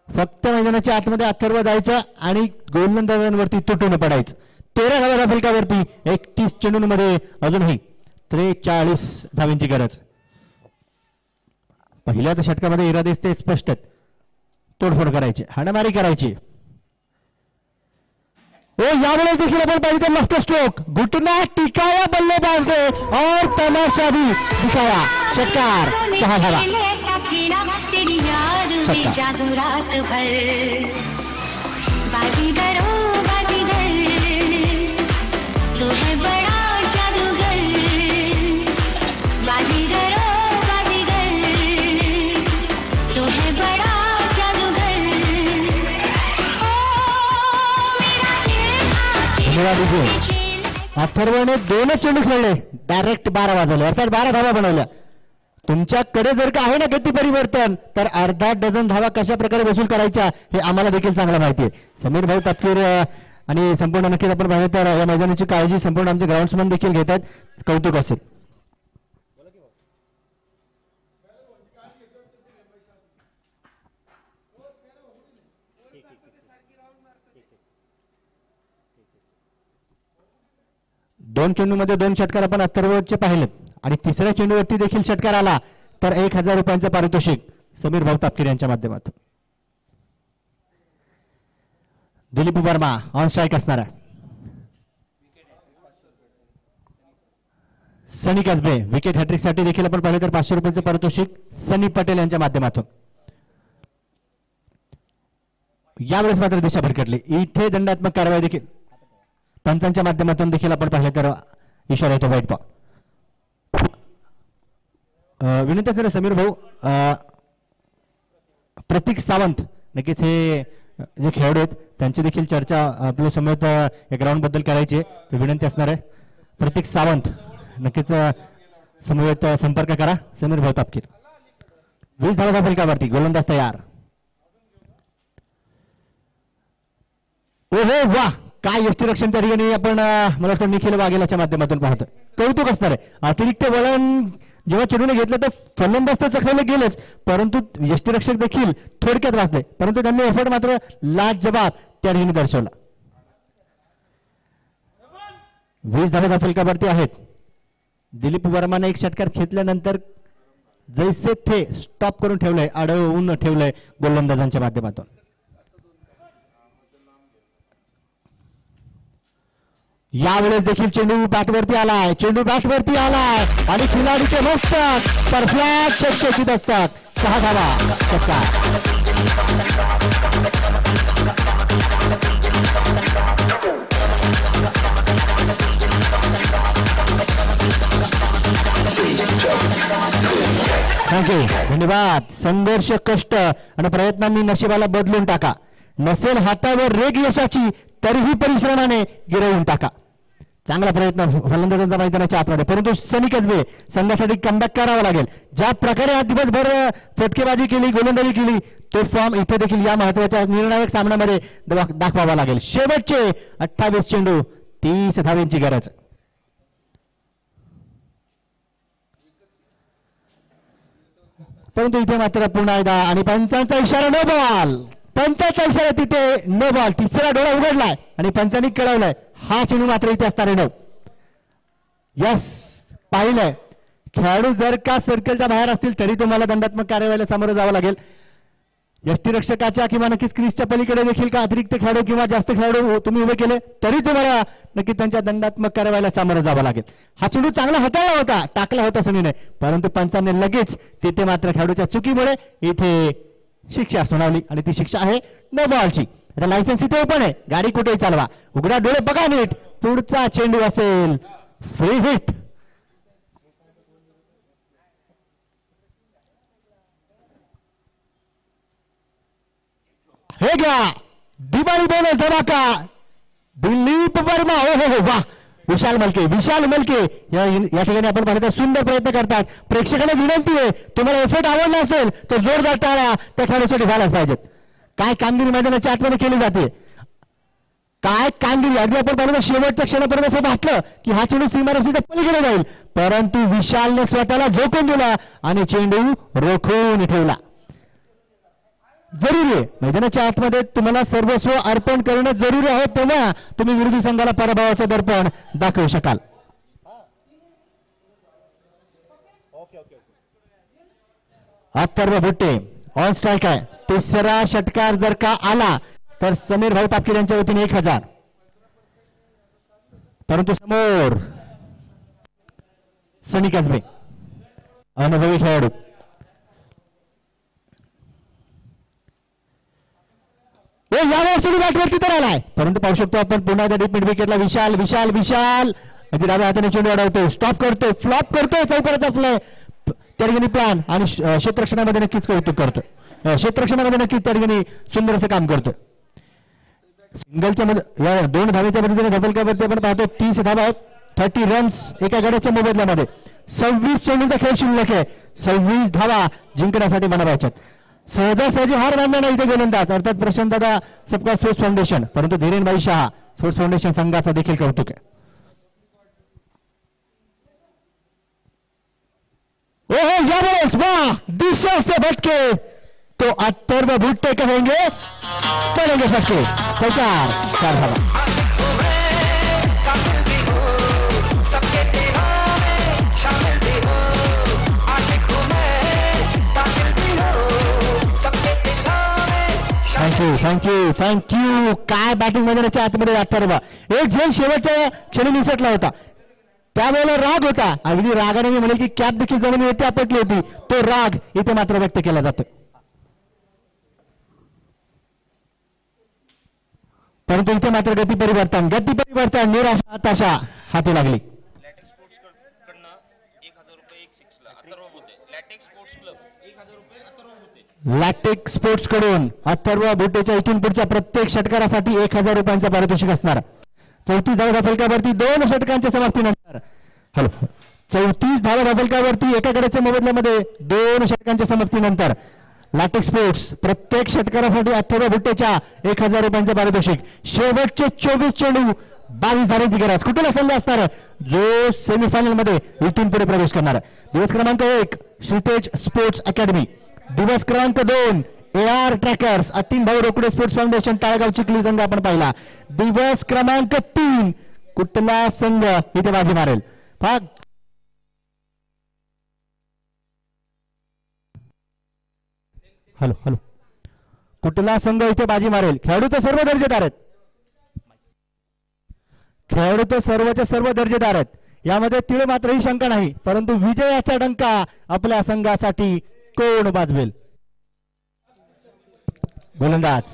फक्त मैदानाच्या आतमध्ये अथर्व जायचं आणि गोलंदाजांवरती तुटून पडायचं. 13 धावा फलकावरती 31 चेंडूंमध्ये अजूनही 43 धावांची गरज. पहिल्याच षटकामध्ये इरादे ते स्पष्ट आहेत. तोडफोड करायची, हाणामारी करायची. यावेळेस देखील आपण पाहिजे तर मस्त स्ट्रोक, घुटना टिकाया बल्लेबाज ने और तमाशा भी दिखाया. षटकार, 6 धावा. जादू रात भर बाजीगर ओ बाजीगर तू है बड़ा जादूगर बाजीगर ओ बाजीगर तू है बड़ा जादूगर ओ अथर्वने 2 चेंडू खेळले, डायरेक्ट 12 वाजवले, अर्थात 12 धावा बनवल्या. तुमच्याकडे जर का आहे ना गती परिवर्तन, तर अर्धा डझन धावा कशा प्रकारे वसूल करायच्या हे आम्हाला देखील चांगलं माहिती आहे. समीर भाऊ तापकीर आणि संपूर्ण नक्कीच आपण पाहिलं तर या मैदानाची काळजी संपूर्ण आमचे ग्राउंड्समन देखील घेत आहेत. कौतुक असेल. दोन चेंडूमध्ये 2 षटकार आपण अथर्वचे पाहिलेत आणि तिसऱ्या चेंडूवरती देखील षटकार आला तर 1000 रुपयांचं पारितोषिक समीर भाऊ तापकीर यांच्या माध्यमातून. दिलीप वर्मा ऑन स्ट्राईक असणार आहे. सनी कसबे विकेट हॅट्रिक साठी देखील आपण पाहिलं तर 500 रुपयांचं पारितोषिक सनी पटेल यांच्या माध्यमातून. यावेळेस मात्र दिशा भरकटली, इथे दंडात्मक कारवाई देखील पंचांच्या माध्यमातून देखील आपण पाहिलं तर इशारा येतो वाईट पॉ. विनंती सर समीर भाऊ, प्रतीक सावंत नक्कीच हे जे खेळाडू आहेत त्यांची देखील चर्चा आपल्या समोर या ग्राउंड बद्दल करायची आहे, विनंती असणार आहे. प्रतीक सावंत नक्कीच समवेत संपर्क करा. समीर भाऊ तापकीर 20 धावाचा फलकावरती गोलंदाज तयार. ओहो वा, काय यष्टीरक्षण त्या ठिकाणी आपण मला वाटतं निखिल वाघेलाच्या माध्यमातून पाहतो. कौतुक असणार आहे. अतिरिक्त वळण जेव्हा चेंडूने घेतलं तर फलंदाज तर चखवले गेलेच, परंतु यष्टीरक्षक देखील थोडक्यात वाचले, परंतु त्यांनी एफर्ट मात्र लाजवाब त्या ठिकाणी दर्शवला. 20 धावा फलकावरती आहेत. दिलीप वर्माने एक षटकार घेतल्यानंतर जैसे थे स्टॉप करून ठेवलंय, अडवून ठेवलंय गोलंदाजांच्या माध्यमातून. यावेळेस देखील चेंडू बॅटवरती आलाय, चेंडू बॅटवरती आलाय आणि खिलाडीचे मस्तक परफ्लॅट षटकेशीत असतात. 6 धावा. षटकार. थँक्यू, धन्यवाद. संघर्ष, कष्ट आणि प्रयत्नांनी नशिबाला बदलून टाका. नसेल हातावर रेग यशाची तरीही परिश्रमाने गिरवून टाका. चांगला प्रयत्न फलंदाजांचा मैदानाच्या आतमध्ये, परंतु सनी कसबे संघासाठी कमबॅक करावा लागेल. ज्या प्रकारे आज दिवसभर फटकेबाजी केली, गोलंदाजी केली, तो फॉर्म इथे देखील या महत्वाच्या निर्णायक सामन्यामध्ये दाखवावा लागेल. शेवटचे 28 चेंडू, 30 धावांची गरज. परंतु इथे मात्र पुन्हा एकदा आणि पंचांचा इशारा नो बॉल. पंचाचा इशारा तिथे नो बॉल. तिसरा डोळा उघडलाय आणि पंचांनी कळवलाय हा चेंडू मात्र इथे असणार आहे. यस, पाहिलंय. खेळाडू जर का सर्कलच्या बाहेर असतील तरी तुम्हाला दंडात्मक कार्यवाहीला सामोरं जावं लागेल. यष्टीरक्षकाच्या किंवा नक्कीच क्रीजच्या पलीकडे देखील का अतिरिक्त खेळाडू किंवा जास्त खेळाडू तुम्ही उभे केले तरी तुम्हाला नक्की त्यांच्या दंडात्मक कार्यवाहीला सामोरं जावं लागेल. हा चेंडू चांगला हाताळला होता, टाकला होता सनीने, परंतु पंचांनी लगेच तिथे मात्र खेळाडूच्या चुकीमुळे इथे शिक्षा सुनावली आणि ती शिक्षा आहे नो बॉलची. आता लायसन्स इथे ओपन आहे, गाडी कुठेही चालवा, उघडा डोळे बघा नीट, पुढचा चेंडू असेल फ्री हिट. हे घ्या दिवाळी बोनस धमाका. दिलीप वर्मा, हो हो हो, वा. विशाल मलके या ठिकाणी आपण पाहिलं तर सुंदर प्रयत्न करतात. प्रेक्षकांना विनंती आहे, तुम्हाला एफर्ट आवडला असेल तर जोरदार टाळ्या त्या खेळाडूसाठी झाल्याच पाहिजेत. काय कामगिरी मैदानाच्या आतमध्ये केली जाते, काय कामगिरी. अगदी आपण पाहिलं तर शेवटच्या क्षणापर्यंत असं वाटलं की हा चेंडू सीमारेषेच्या पलीकडे जाईल, परंतु विशालने स्वतःला झोकून दिला आणि चेंडू रोखून ठेवला. जरुरी आहे मैदानाच्या आतमध्ये तुम्हाला सर्वस्व अर्पण करणं जरुरी आहे, तेव्हा तुम्ही विरोधी संघाला पराभवाचं दर्पण दाखवू शकाल. अथर्व भुट्टे ऑन स्ट्राईक आहे. तिसरा षटकार जर का आला तर समीर भाऊ तापकीर यांच्या वतीने 1000. परंतु समोर सनी कसबे अनुभवी खेळाडू. यावेळेस बॅटवरती तर आलाय, परंतु पाहू शकतो आपण पुन्हा एकदा डीप मिड विकेटला विशाल विशाल विशाल अगदी डाव्या हाताने चेंडू अडवतो, स्टॉप करतो, फ्लॉप करतो, चौकाराचा फ्लॉ त्या ठिकाणी प्लॅन आणि क्षेत्ररक्षणामध्ये नक्कीच कौतुक करतो. क्षेत्ररक्षणामध्ये नक्कीच त्या ठिकाणी सुंदर असं काम करतो. सिंगलच्या मध्ये या 2 धावेच्या पद्धतीने धफलकावरती आपण पाहतो 30 धावा आहेत, 30 रन्स एका गड्याच्या मोबदल्यामध्ये. 26 चेंडूंचा खेळ शिल्लक आहे, 26 धावा जिंकण्यासाठी बनवायच्यात. सहजासहजी हार मानणार नाही इथे गोलंदाज अर्थात प्रशांतदादा सबका स्पोर्ट्स फाउंडेशन, परंतु धीरेनभाई शहा स्पोर्ट्स फाउंडेशन संघाचा देखील कौतुक आहे. ओहो यावेळेस वाह दिशा से भटके तो अथर्व भुट्टे कहेंगे पड़ेंगे फटके. चौकार 4 धावा. Thank you thank you thank you. काय बॅटिंग मैदानाच्या आतमध्ये अथर्व एक झेल शेवटच्या क्षणी निसटला होता, त्यावेळेला राग होता, अगदी रागाने मी म्हणेल की कॅप देखील जमिनीवरती आपटली होती. तो राग इथे मात्र व्यक्त केला जातो, परंतु इथे मात्र गती परिवर्तन निराशा हताशा हाती लागली. लॅटेक स्पोर्ट्स कडून अथर्व भुट्टेच्या इथून पुढच्या प्रत्येक षटकारासाठी 1000 रुपयांचा पारितोषिक असणार. 34 धावा फलकावरती 2 षटकांच्या समाप्तीनंतर 34 धावा फलकावरती एका गड्याच्या मोबदल्यामध्ये 2 षटकांच्या समाप्तीनंतर लॅटेक स्पोर्ट्स प्रत्येक षटकारासाठी अथर्व भुट्टेच्या 1000 रुपयांचे पारितोषिक. शेवटचे 24 चेंडू 22 धावांची गरज. कुठला संघ असणार जो सेमीफायनल मध्ये इथून पुढे प्रवेश करणार. दिवस क्रमांक 1 श्रीतेज स्पोर्ट्स अकॅडमी, दिवस क्रमांक 2 AR ट्रॅकर्स अतिन भाऊ रोकडे स्पोर्ट्स फाउंडेशन टाळगाव चिखली संघ आपण पाहिला. दिवस क्रमांक 3 कुठला संघ इथे बाजी मारेल. हॅलो हॅलो कुठला संघ इथे बाजी मारेल. खेळाडू तर सर्व दर्जेदार आहेत, खेळाडू तर सर्वच्या सर्व दर्जेदार आहेत, यामध्ये तीळ मात्र ही शंका नाही, परंतु विजयाचा डंका आपल्या संघासाठी कोण वाजवेल. गोलंदाज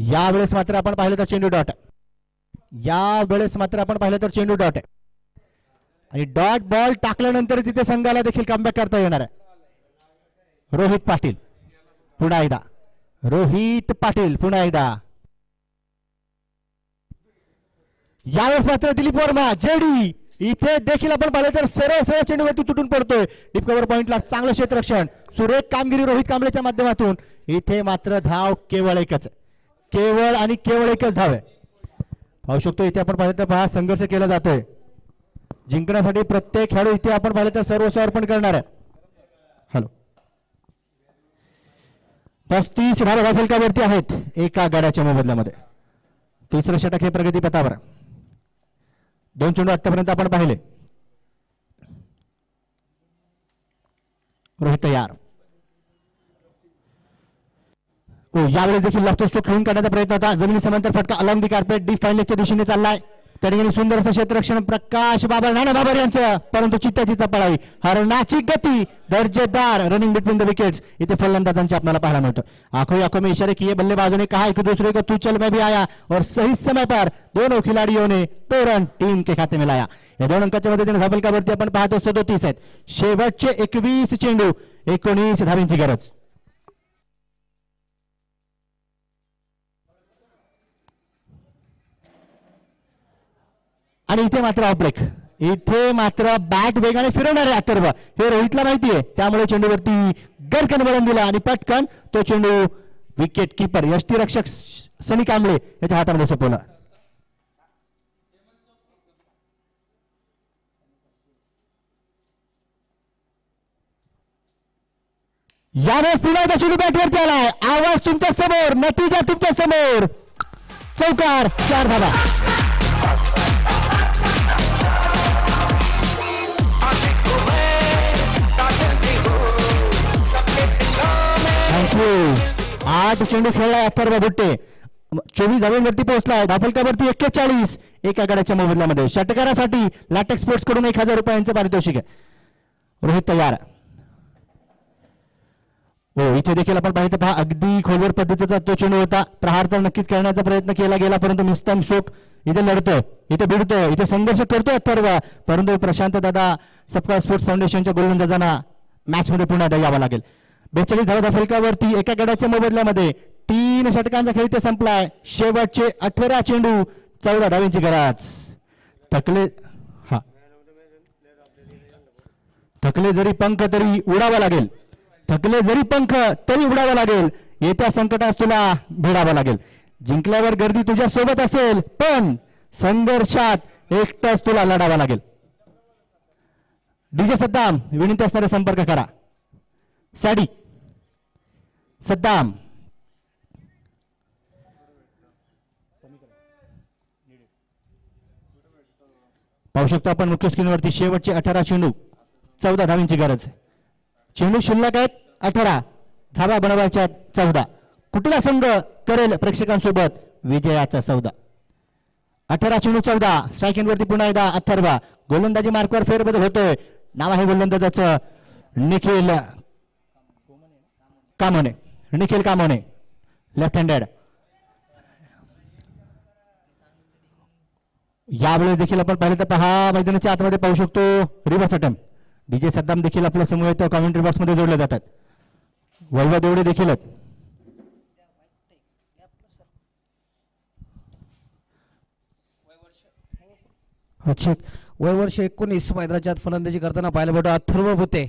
यावेळेस मात्र आपण पाहिलं तर चेंडू डॉट, यावेळेस मात्र आपण पाहिलं तर चेंडू डॉट आहे आणि डॉट बॉल टाकल्यानंतर तिथे संघाला देखील कमबॅक करता येणार आहे. रोहित पाटील पुन्हा एकदा, रोहित पाटील पुन्हा एकदा. यावेळेस मात्र दिलीप वर्मा जेडी इथे देखील आपण पाहिलं तर सरळ सरळ चेंडूवरती तुटून पडतोय. डीप कव्हर पॉइंटला चांगलं क्षेत्ररक्षण, सुरेख कामगिरी रोहित कांबळेच्या माध्यमातून. इथे मात्र धाव केवळ एकच, केवळ आणि केवळ एकच धाव आहे. पाहू शकतो इथे आपण पाहिलं तर पहा संघर्ष केला जातोय जिंकण्यासाठी. प्रत्येक खेळाडू इथे आपण पाहिलं तर सर्वस्व अर्पण करणार आहे. हॅलो 35 धावा फलकावरती आहेत एका गड्याच्या मोबदल्यामध्ये. तिसरं षटक हे प्रगती पथावर. 2 चेंडू आतापर्यंत आपण पाहिले. रोहित तयार. यावेळेस देखील लॉफ्ट स्ट्रोक खेळून काढण्याचा प्रयत्न होता. जमिनी समांतर फटका अलॉंग दी कार्पेट डीप फाईनलच्या दिशेने चाललाय. त्या ठिकाणी सुंदर असं क्षेत्ररक्षण प्रकाश बाबर नाना बाबर यांचं, परंतु चित्त्याची चपळाई हरणाची गती दर्जेदार रनिंग बिटवीन द विकेट्स इथे फलंदाजांचे आपल्याला पाहायला मिळतं. आंखों में इशारे किए बल्लेबाजों ने कहा एक दूसरे को तू चल मैं भी आया और सही समय पर दोनों खिलाड़ियों ने 2 रन टीम के खाते में लाया. या 2 अंकाच्या मदतीने धावफलकावरती आपण पाहतो 37 आहेत. शेवटचे 21 चेंडू 19 धावांची गरज. आणि इथे मात्र ऑफब्रेक, इथे मात्र बॅट वेगाने फिरवणार आहे अथर्व, हे रोहितला माहिती आहे, त्यामुळे चेंडूवरती गरकन वळण दिला आणि पटकन तो चेंडू विकेट किपर यष्टीरक्षक सनी कांबळे याच्या हातामध्ये सोपवला. यावेळेस पुन्हा एकदा चेंडू बॅटवरती आलाय. आवाज तुमच्या समोर, नतीजा तुमच्या समोर. चौकार, 4 धावा. थँक्यू. 8 चेंडू खेळलाय अथर्व बुट्टे. 24 धावांवरती पोहोचलाय. धाफलकावरती 41 एका गड्याच्या मोबदल्यामध्ये. षटकारासाठी लाटेक्स स्पोर्ट्स कडून 1000 रुपयांचं पारितोषिक आहे. रोहित तयार. हो, इथे देखील आपण पाहिजे पहा अगदी खोलवर पद्धतीचा तो चेंडू होता. प्रहार तर नक्कीच करण्याचा प्रयत्न केला गेला, परंतु मिस्तम शोक इथे लढतोय, इथे भिडतोय, इथे संघर्ष करतोय अथर्व. परंतु प्रशांत दादा सपकाळ स्पोर्ट्स फाउंडेशनच्या गोलंदाजांना मॅच मध्ये पुन्हा यावं लागेल. 42 धावा फलकावरती एका गड्याच्या मोबदल्यामध्ये 3 षटकांचा खेळ इथे संपलाय. शेवटचे 18 चेंडू 14 धावांची गरज. थकले जरी पंख तरी उडावं लागेल. थकले जरी पंख तरी उडावं लागेल. येत्या संकटास तुला भिडावं लागेल. जिंकल्यावर गर्दी तुझ्या सोबत असेल, पण संघर्षात एकटाच तुला लढावं लागेल. डीजे सद्दाम विनंती असणारे संपर्क करा. सॅडी सद्दाम. पाहू शकतो आपण मुख्य स्क्रीनवरती शेवटचे 18 चेंडू 14 धावांची गरज. चेंडू शिल्लक आहेत 18, धावा बनवायच्या 14. कुठला संघ करेल प्रेक्षकांसोबत विजयाचा सौदा. 18 चेंडू 14. स्ट्राईक एंडवरती पुन्हा एकदा अथर्व. गोलंदाजी मार्कवर फेरबदल होतोय. नाव आहे गोलंदाजाचं निखिल कामोने. Nikhil Kamone left handed. यावेळेस देखील आपण पाहिलं तर पहा मैदानाच्या आतमध्ये पाहू शकतो रिव्हर्स अटेम्प्ट. डीजे सद्दाम देखील आपल्या समोर कॉमेंट्री बॉक्स मध्ये जोडले जातात. वैभव देवडे देखील आहेत. वय वर्ष 19 मैदानाच्या फलंदाजी करताना पाहायला भेटतो अथर्व भुते.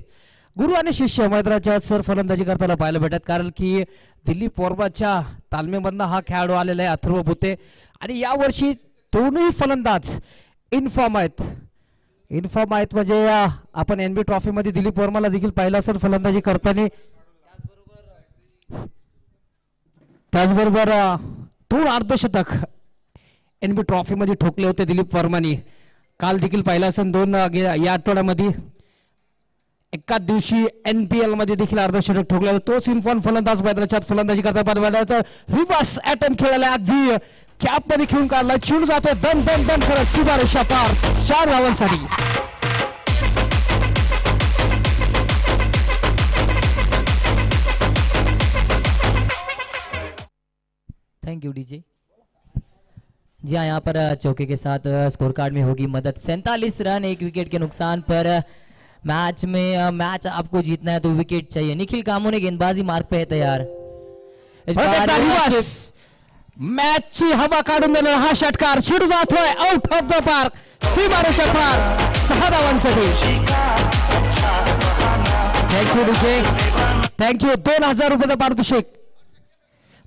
गुरु आणि शिष्य मैदानाच्या सर फलंदाजी करताना पाहायला भेटतात, कारण की दिलीप वर्माच्या तालमीमधनं हा खेळाडू आलेला आहे अथर्व भुते. आणि यावर्षी दोन्ही फलंदाज इन्फॉर्म आहेत. इन्फॉर्म आहेत म्हणजे आपण NB ट्रॉफी मध्ये दिलीप वर्माला देखील पाहिलं असेल फलंदाजी करताना. त्याचबरोबर 2 अर्धशतक NB ट्रॉफी मध्ये ठोकले होते दिलीप वर्मानी. काल देखील पाहिलं असेल 2 या आठवड्यामध्ये एकाच दिवशी NPL मध्ये देखील अर्धशतक ठोकले होते. तोच इन्फॉर्म फलंदाज मैदानाच्या फलंदाजी करता पाहिलं तर रिव्हर्स अटेम्प्ट खेळायला अगदी कॅप मध्ये खेळून काढला. चिडून जातोय दन दन दन करत सीमारेषा पार 4 धावांसाठी. Thank you DJ. जी हाँ, यहाँ पर चौके के साथ स्कोर कार्ड में होगी मदद. 47 रन 1 विकेट के नुकसान पर मैच में मैच आपको जीतना है तो विकेट चाहिए. निखिल कामोने गेंदबाजी मार्ग पे है तैयार. मॅचची हवा काढून देणार हा षटकार. चिडू जातोय आउट ऑफ द पार्क. सीमारेषा पार 6 धावांसाठी. Thank you DJ. थँक्यू. 2000 रुपयाचा पारितोषिक.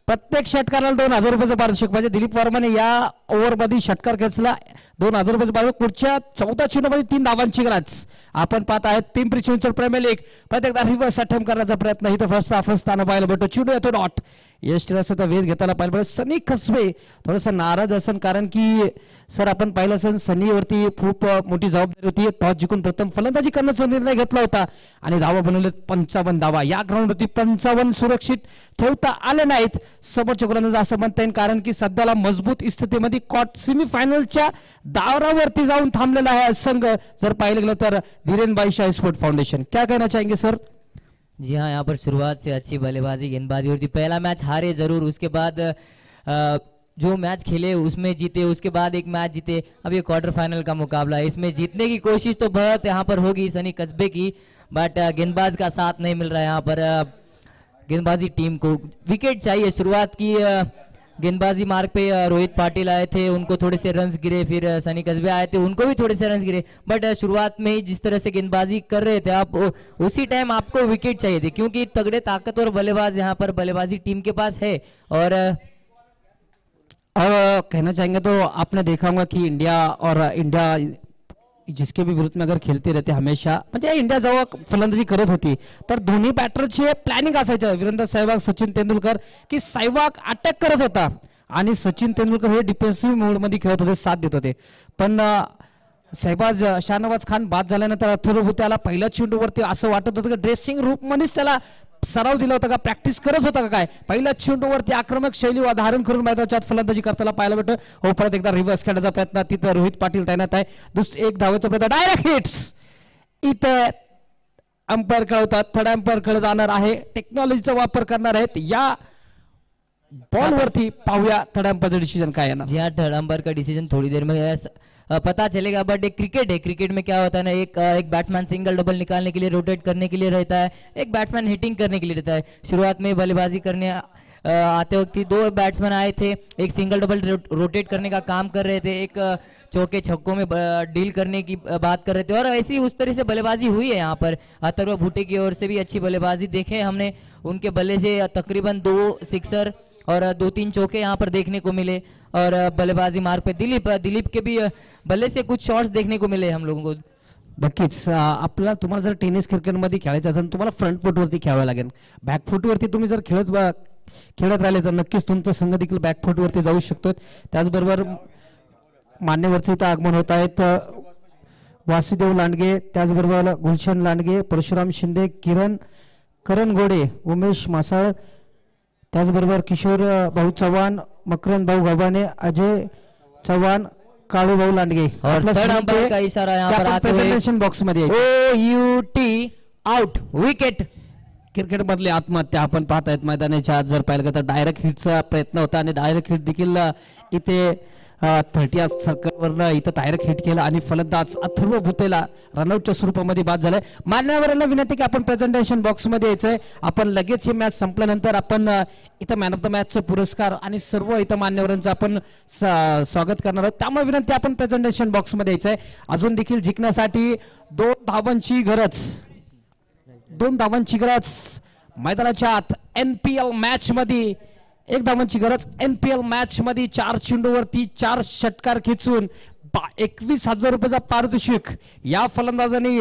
प्रत्येक षटकाराला 2000 रुपयाचं पारितोषिक. म्हणजे दिलीप वर्माने या ओव्हरमध्ये षटकार खेचला. 2000 रुपयाचं पारितोषिक. पुढच्या 14 चेंडूमध्ये 3 धावांची गरज. आपण पाहत आहेत पिंपरी चिंचवड प्रीमियर लीग. प्रत्येकदा रिव्हर्स अटेम्प्ट करण्याचा प्रयत्न इथं फर्स्ट स्थान पाहायला भेटतो. चेंडू येतो डॉट. यश टिरासचा वेध घेताना पाहिलं पाहिजे. सनी कसबे थोडंसं नाराज असेल, कारण की सर आपण पाहिलं असेल सनीवरती खूप मोठी जबाबदारी होती. टॉस जिंकून प्रथम फलंदाजी करण्याचा निर्णय घेतला होता आणि धावा बनवले 55 धावा. या ग्राउंडवरती 55 सुरक्षित ठेवता आले नाहीत समोरच्या गोलंदाज असं म्हणता येईल, कारण की सध्याला मजबूत स्थितीमध्ये सेमीफायनलच्या दारावरती जाऊन थांबलेला आहे संघ जर पाहिलं गेलं तर धीरेन भाई शाही स्पोर्ट फाउंडेशन. क्या कहना चाहेंगे सर? जी हाँ, यहाँ पर शुरुआत से अच्छी बल्लेबाजी गेंदबाजी होती. पहला मैच हारे जरूर, उसके बाद जो मैच खेले उसमें जीते, उसके बाद एक मैच जीते. अब ये क्वार्टर फाइनल का मुकाबला है, इसमें जीतने की कोशिश तो बहुत यहाँ पर होगी सनी कस्बे की, बट गेंदबाज का साथ नहीं मिल रहा है. यहाँ पर गेंदबाजी टीम को विकेट चाहिए. शुरुआत की गेंदबाजी मार्ग पे रोहित पाटिल आए थे, उनको थोड़े से रन्स गिरे. फिर सनी कस्बे आए थे, उनको भी थोड़े से रन्स गिरे. बट शुरुआत में ही जिस तरह से गेंदबाजी कर रहे थे आप, उसी टाइम आपको विकेट चाहिए थे, क्योंकि तगड़े ताकतवर बल्लेबाज यहाँ पर बल्लेबाजी टीम के पास है. और कहना चाहेंगे तो आपने देखा होगा कि इंडिया जिसके भी विरुद्ध में अगर खेळते रहते हमेशा म्हणजे इंडिया जेव्हा फलंदाजी करत होती तर दोन्ही बॅटरचे प्लॅनिंग असायचं वीरेंद्र सहवाग सचिन तेंडुलकर की सहवाग अटॅक करत होता आणि सचिन तेंडुलकर हे डिफेन्सिव्ह मोडमध्ये खेळत होते साथ देत होते पण सहबाज शाहनवाज खान बाद झाल्यानंतर अथर्व त्याला पहिल्या चेंडूवरती असं वाटत होतं की ड्रेसिंग रूममध्येच त्याला सराव दिला होता का प्रॅक्टिस करत होता का काय पहिल्या चेंडूवरती आक्रमक शैली धारण करून मैदानाच्या आत फलंदाजी करताना पाहायला भेटतं हो परत एकदा रिव्हर्स खेळण्याचा प्रयत्न तिथं रोहित पाटील तैनात आहे एक धावेचा प्रयत्न डायरेक्ट हिट्स इथं अंपायर कळवतात थर्ड अंपायर कडे जाणार आहे टेक्नॉलॉजीचा वापर करणार आहेत या बॉल वरती पाहूया थर्ड अंपायरचं डिसीजन काय आहे ना जी हाँ थर्ड अंपायर का डिसीजन थोड़ी देर में पता चलेगा बट एक क्रिकेट है क्रिकेट में क्या होता है ना एक बैट्समैन सिंगल डबल निकालने के लिए रोटेट करने के लिए रहता है एक बैट्समैन हिटिंग करने के लिए रहता है शुरुआत में बल्लेबाजी करने आते वक्त दो बैट्समैन आए थे एक सिंगल डबल रोटेट करने का काम कर रहे थे एक चौके छक्कों में डील करने की बात कर रहे थे और ऐसी उस तरह से बल्लेबाजी हुई है यहाँ पर अथर्व भुट्टे की ओर से भी अच्छी बल्लेबाजी देखे हमने उनके बल्ले से तकरीबन 2 सिक्सर और 2-3 चौके यहाँ पर देखने को मिले और बल्लेबाजी मार्ग पे दिलीप के भी बल्ले से कुछ शॉट्स देखने को मिले हम लोगों को नक्कीच आपल्याला तुम्हाला जर टेनिस क्रिकेटमध्ये खेळायचं असेल तुम्हाला फ्रंट फुटवरती खेळावं लागेल बॅक फुटवरती तुम्ही जर खेळत राहिले तर नक्कीच तुमचा संघ देखील बॅक फुटवरती जाऊ शकतो त्याचबरोबर मान्यवरचं इथं आगमन होत आहेत वासुदेव लांडगे त्याचबरोबर गुलशन लांडगे परशुराम शिंदे करण गोडे उमेश मासाळ त्याचबरोबर किशोर भाऊ चव्हाण मकरंद भाऊ गव्हाणे अजय चव्हाण काळू भाऊ लांडगे और थर्ड अंपायर का इशारा यहाँ पर आते हुए प्रेजेंटेशन बॉक्स मध्ये OUT आउट विकेट क्रिकेट मधली आत्महत्या आपण पाहतायत मैदानाच्या आत जर पाहिलं तर डायरेक्ट हिटचा प्रयत्न होता आणि डायरेक्ट हिट देखील इथे 30 सर्कलवरनं इथं डायरेक्ट हिट केलं आणि फलंदाज अथर्व भुतेला रनआउटच्या स्वरूपामध्ये बाद झालाय मान्यवरांना विनंती की आपण प्रेझेंटेशन बॉक्स मध्ये यायचंय आपण लगेच ही मॅच संपल्यानंतर आपण इथं मॅन ऑफ द मॅचचा पुरस्कार आणि सर्व इथं मान्यवरांचं आपण स्वागत करणार आहोत त्यामुळे विनंती आपण प्रेझेंटेशन बॉक्स मध्ये यायचंय अजून देखील जिंकण्यासाठी 2 धावांची गरज मैदानाच्या आत NPL मॅच मध्ये 1 धावांची गरज NPL मॅच मध्ये 4 चेंडूवरती 4 षटकार खेचून 21,000 रुपयाचा पारितोषिक या फलंदाजांनी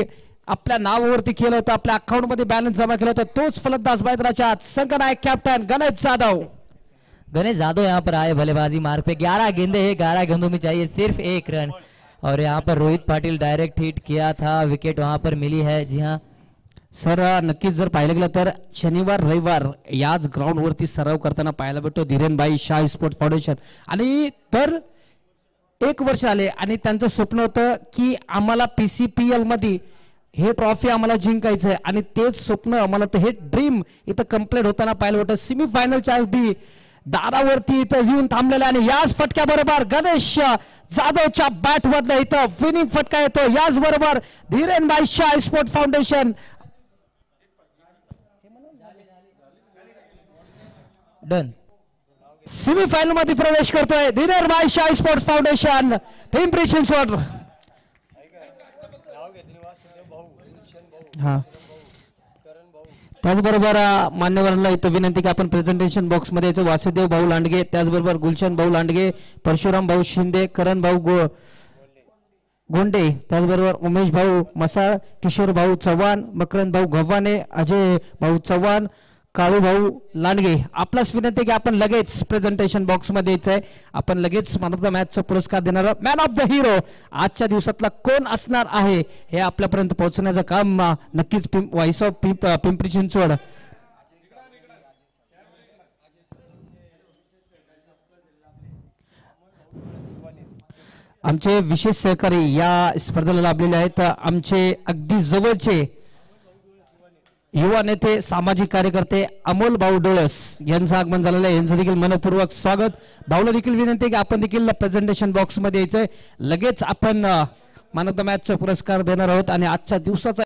आपल्या नावावरती केलं होतं आपल्या अकाउंट मध्ये बॅलन्स जमा केला होता तोच फलंदाज मैदानाच्या आत संघनायक कॅप्टन गणेश जाधव यहाँ पर आए बल्लेबाजी मार्ग पे 11 गेंदे हैं 11 गेंदों में चाहिए सिर्फ 1 रन और यहाँ पर रोहित पाटिल डायरेक्ट हिट किया था विकेट वहां पर मिली है जी हाँ सर नक्कीच जर पाहिलं गेलं तर शनिवार रविवार याच ग्राउंडवरती सराव करताना पाहायला भेटतो धीरेनभाई शाह स्पोर्ट्स फाउंडेशन आणि तर 1 वर्ष आले आणि त्यांचं स्वप्न होतं की आम्हाला PCPL मध्ये हे ट्रॉफी आम्हाला जिंकायचं आहे आणि तेच स्वप्न आम्हाला हे ड्रीम इथं कंप्लीट होताना पाहायला भेटतं सेमीफायनलच्या अगदी दारावरती इथं येऊन थांबलेला आणि याच फटक्याबरोबर गणेश जाधवच्या बॅट मधला इथं विनिंग फटका येतो याच बरोबर धीरेनभाई शाह स्पोर्ट्स फाउंडेशन डन सेमीफायनल मध्ये प्रवेश करतोय धीरेनभाई शाह स्पोर्ट्स फाउंडेशन पिंपरी चिंचवड त्याचबरोबर मान्यवरांना इथं विनंती की आपण प्रेझेंटेशन बॉक्स मध्ये यायचं वासुदेव भाऊ लांडगे त्याचबरोबर गुलशन भाऊ लांडगे परशुराम भाऊ शिंदे करण भाऊ गोंडे त्याचबरोबर उमेश भाऊ मसाळ किशोर भाऊ चव्हाण मकरंद भाऊ गव्हाणे अजय भाऊ चव्हाण काळू भाऊ लांडगे आपलाच विनंती की आपण लगेच प्रेझेंटेशन बॉक्स मध्ये यायचंय आपण लगेच मॅन ऑफ द मॅचचा पुरस्कार देणार मॅन ऑफ द हिरो आजच्या दिवसातला कोण असणार आहे हे आपल्यापर्यंत पोहोचण्याचं काम नक्कीच व्हॉइस ऑफ पिंपरी चिंचवड आमचे विशेष सहकारी या स्पर्धेला लाभलेले आहेत आमचे अगदी जवळचे युवा नेते सामाजिक कार्यकर्ते अमोल भाऊ डोळस यांचं आगमन झालेलं आहे यांचं देखील मनपूर्वक स्वागत भाऊला देखील विनंती की आपण देखील प्रेझेंटेशन बॉक्स मध्ये यायचंय लगेच आपण मॅन ऑफ द मॅचचा पुरस्कार देणार आहोत आणि आजच्या दिवसाचा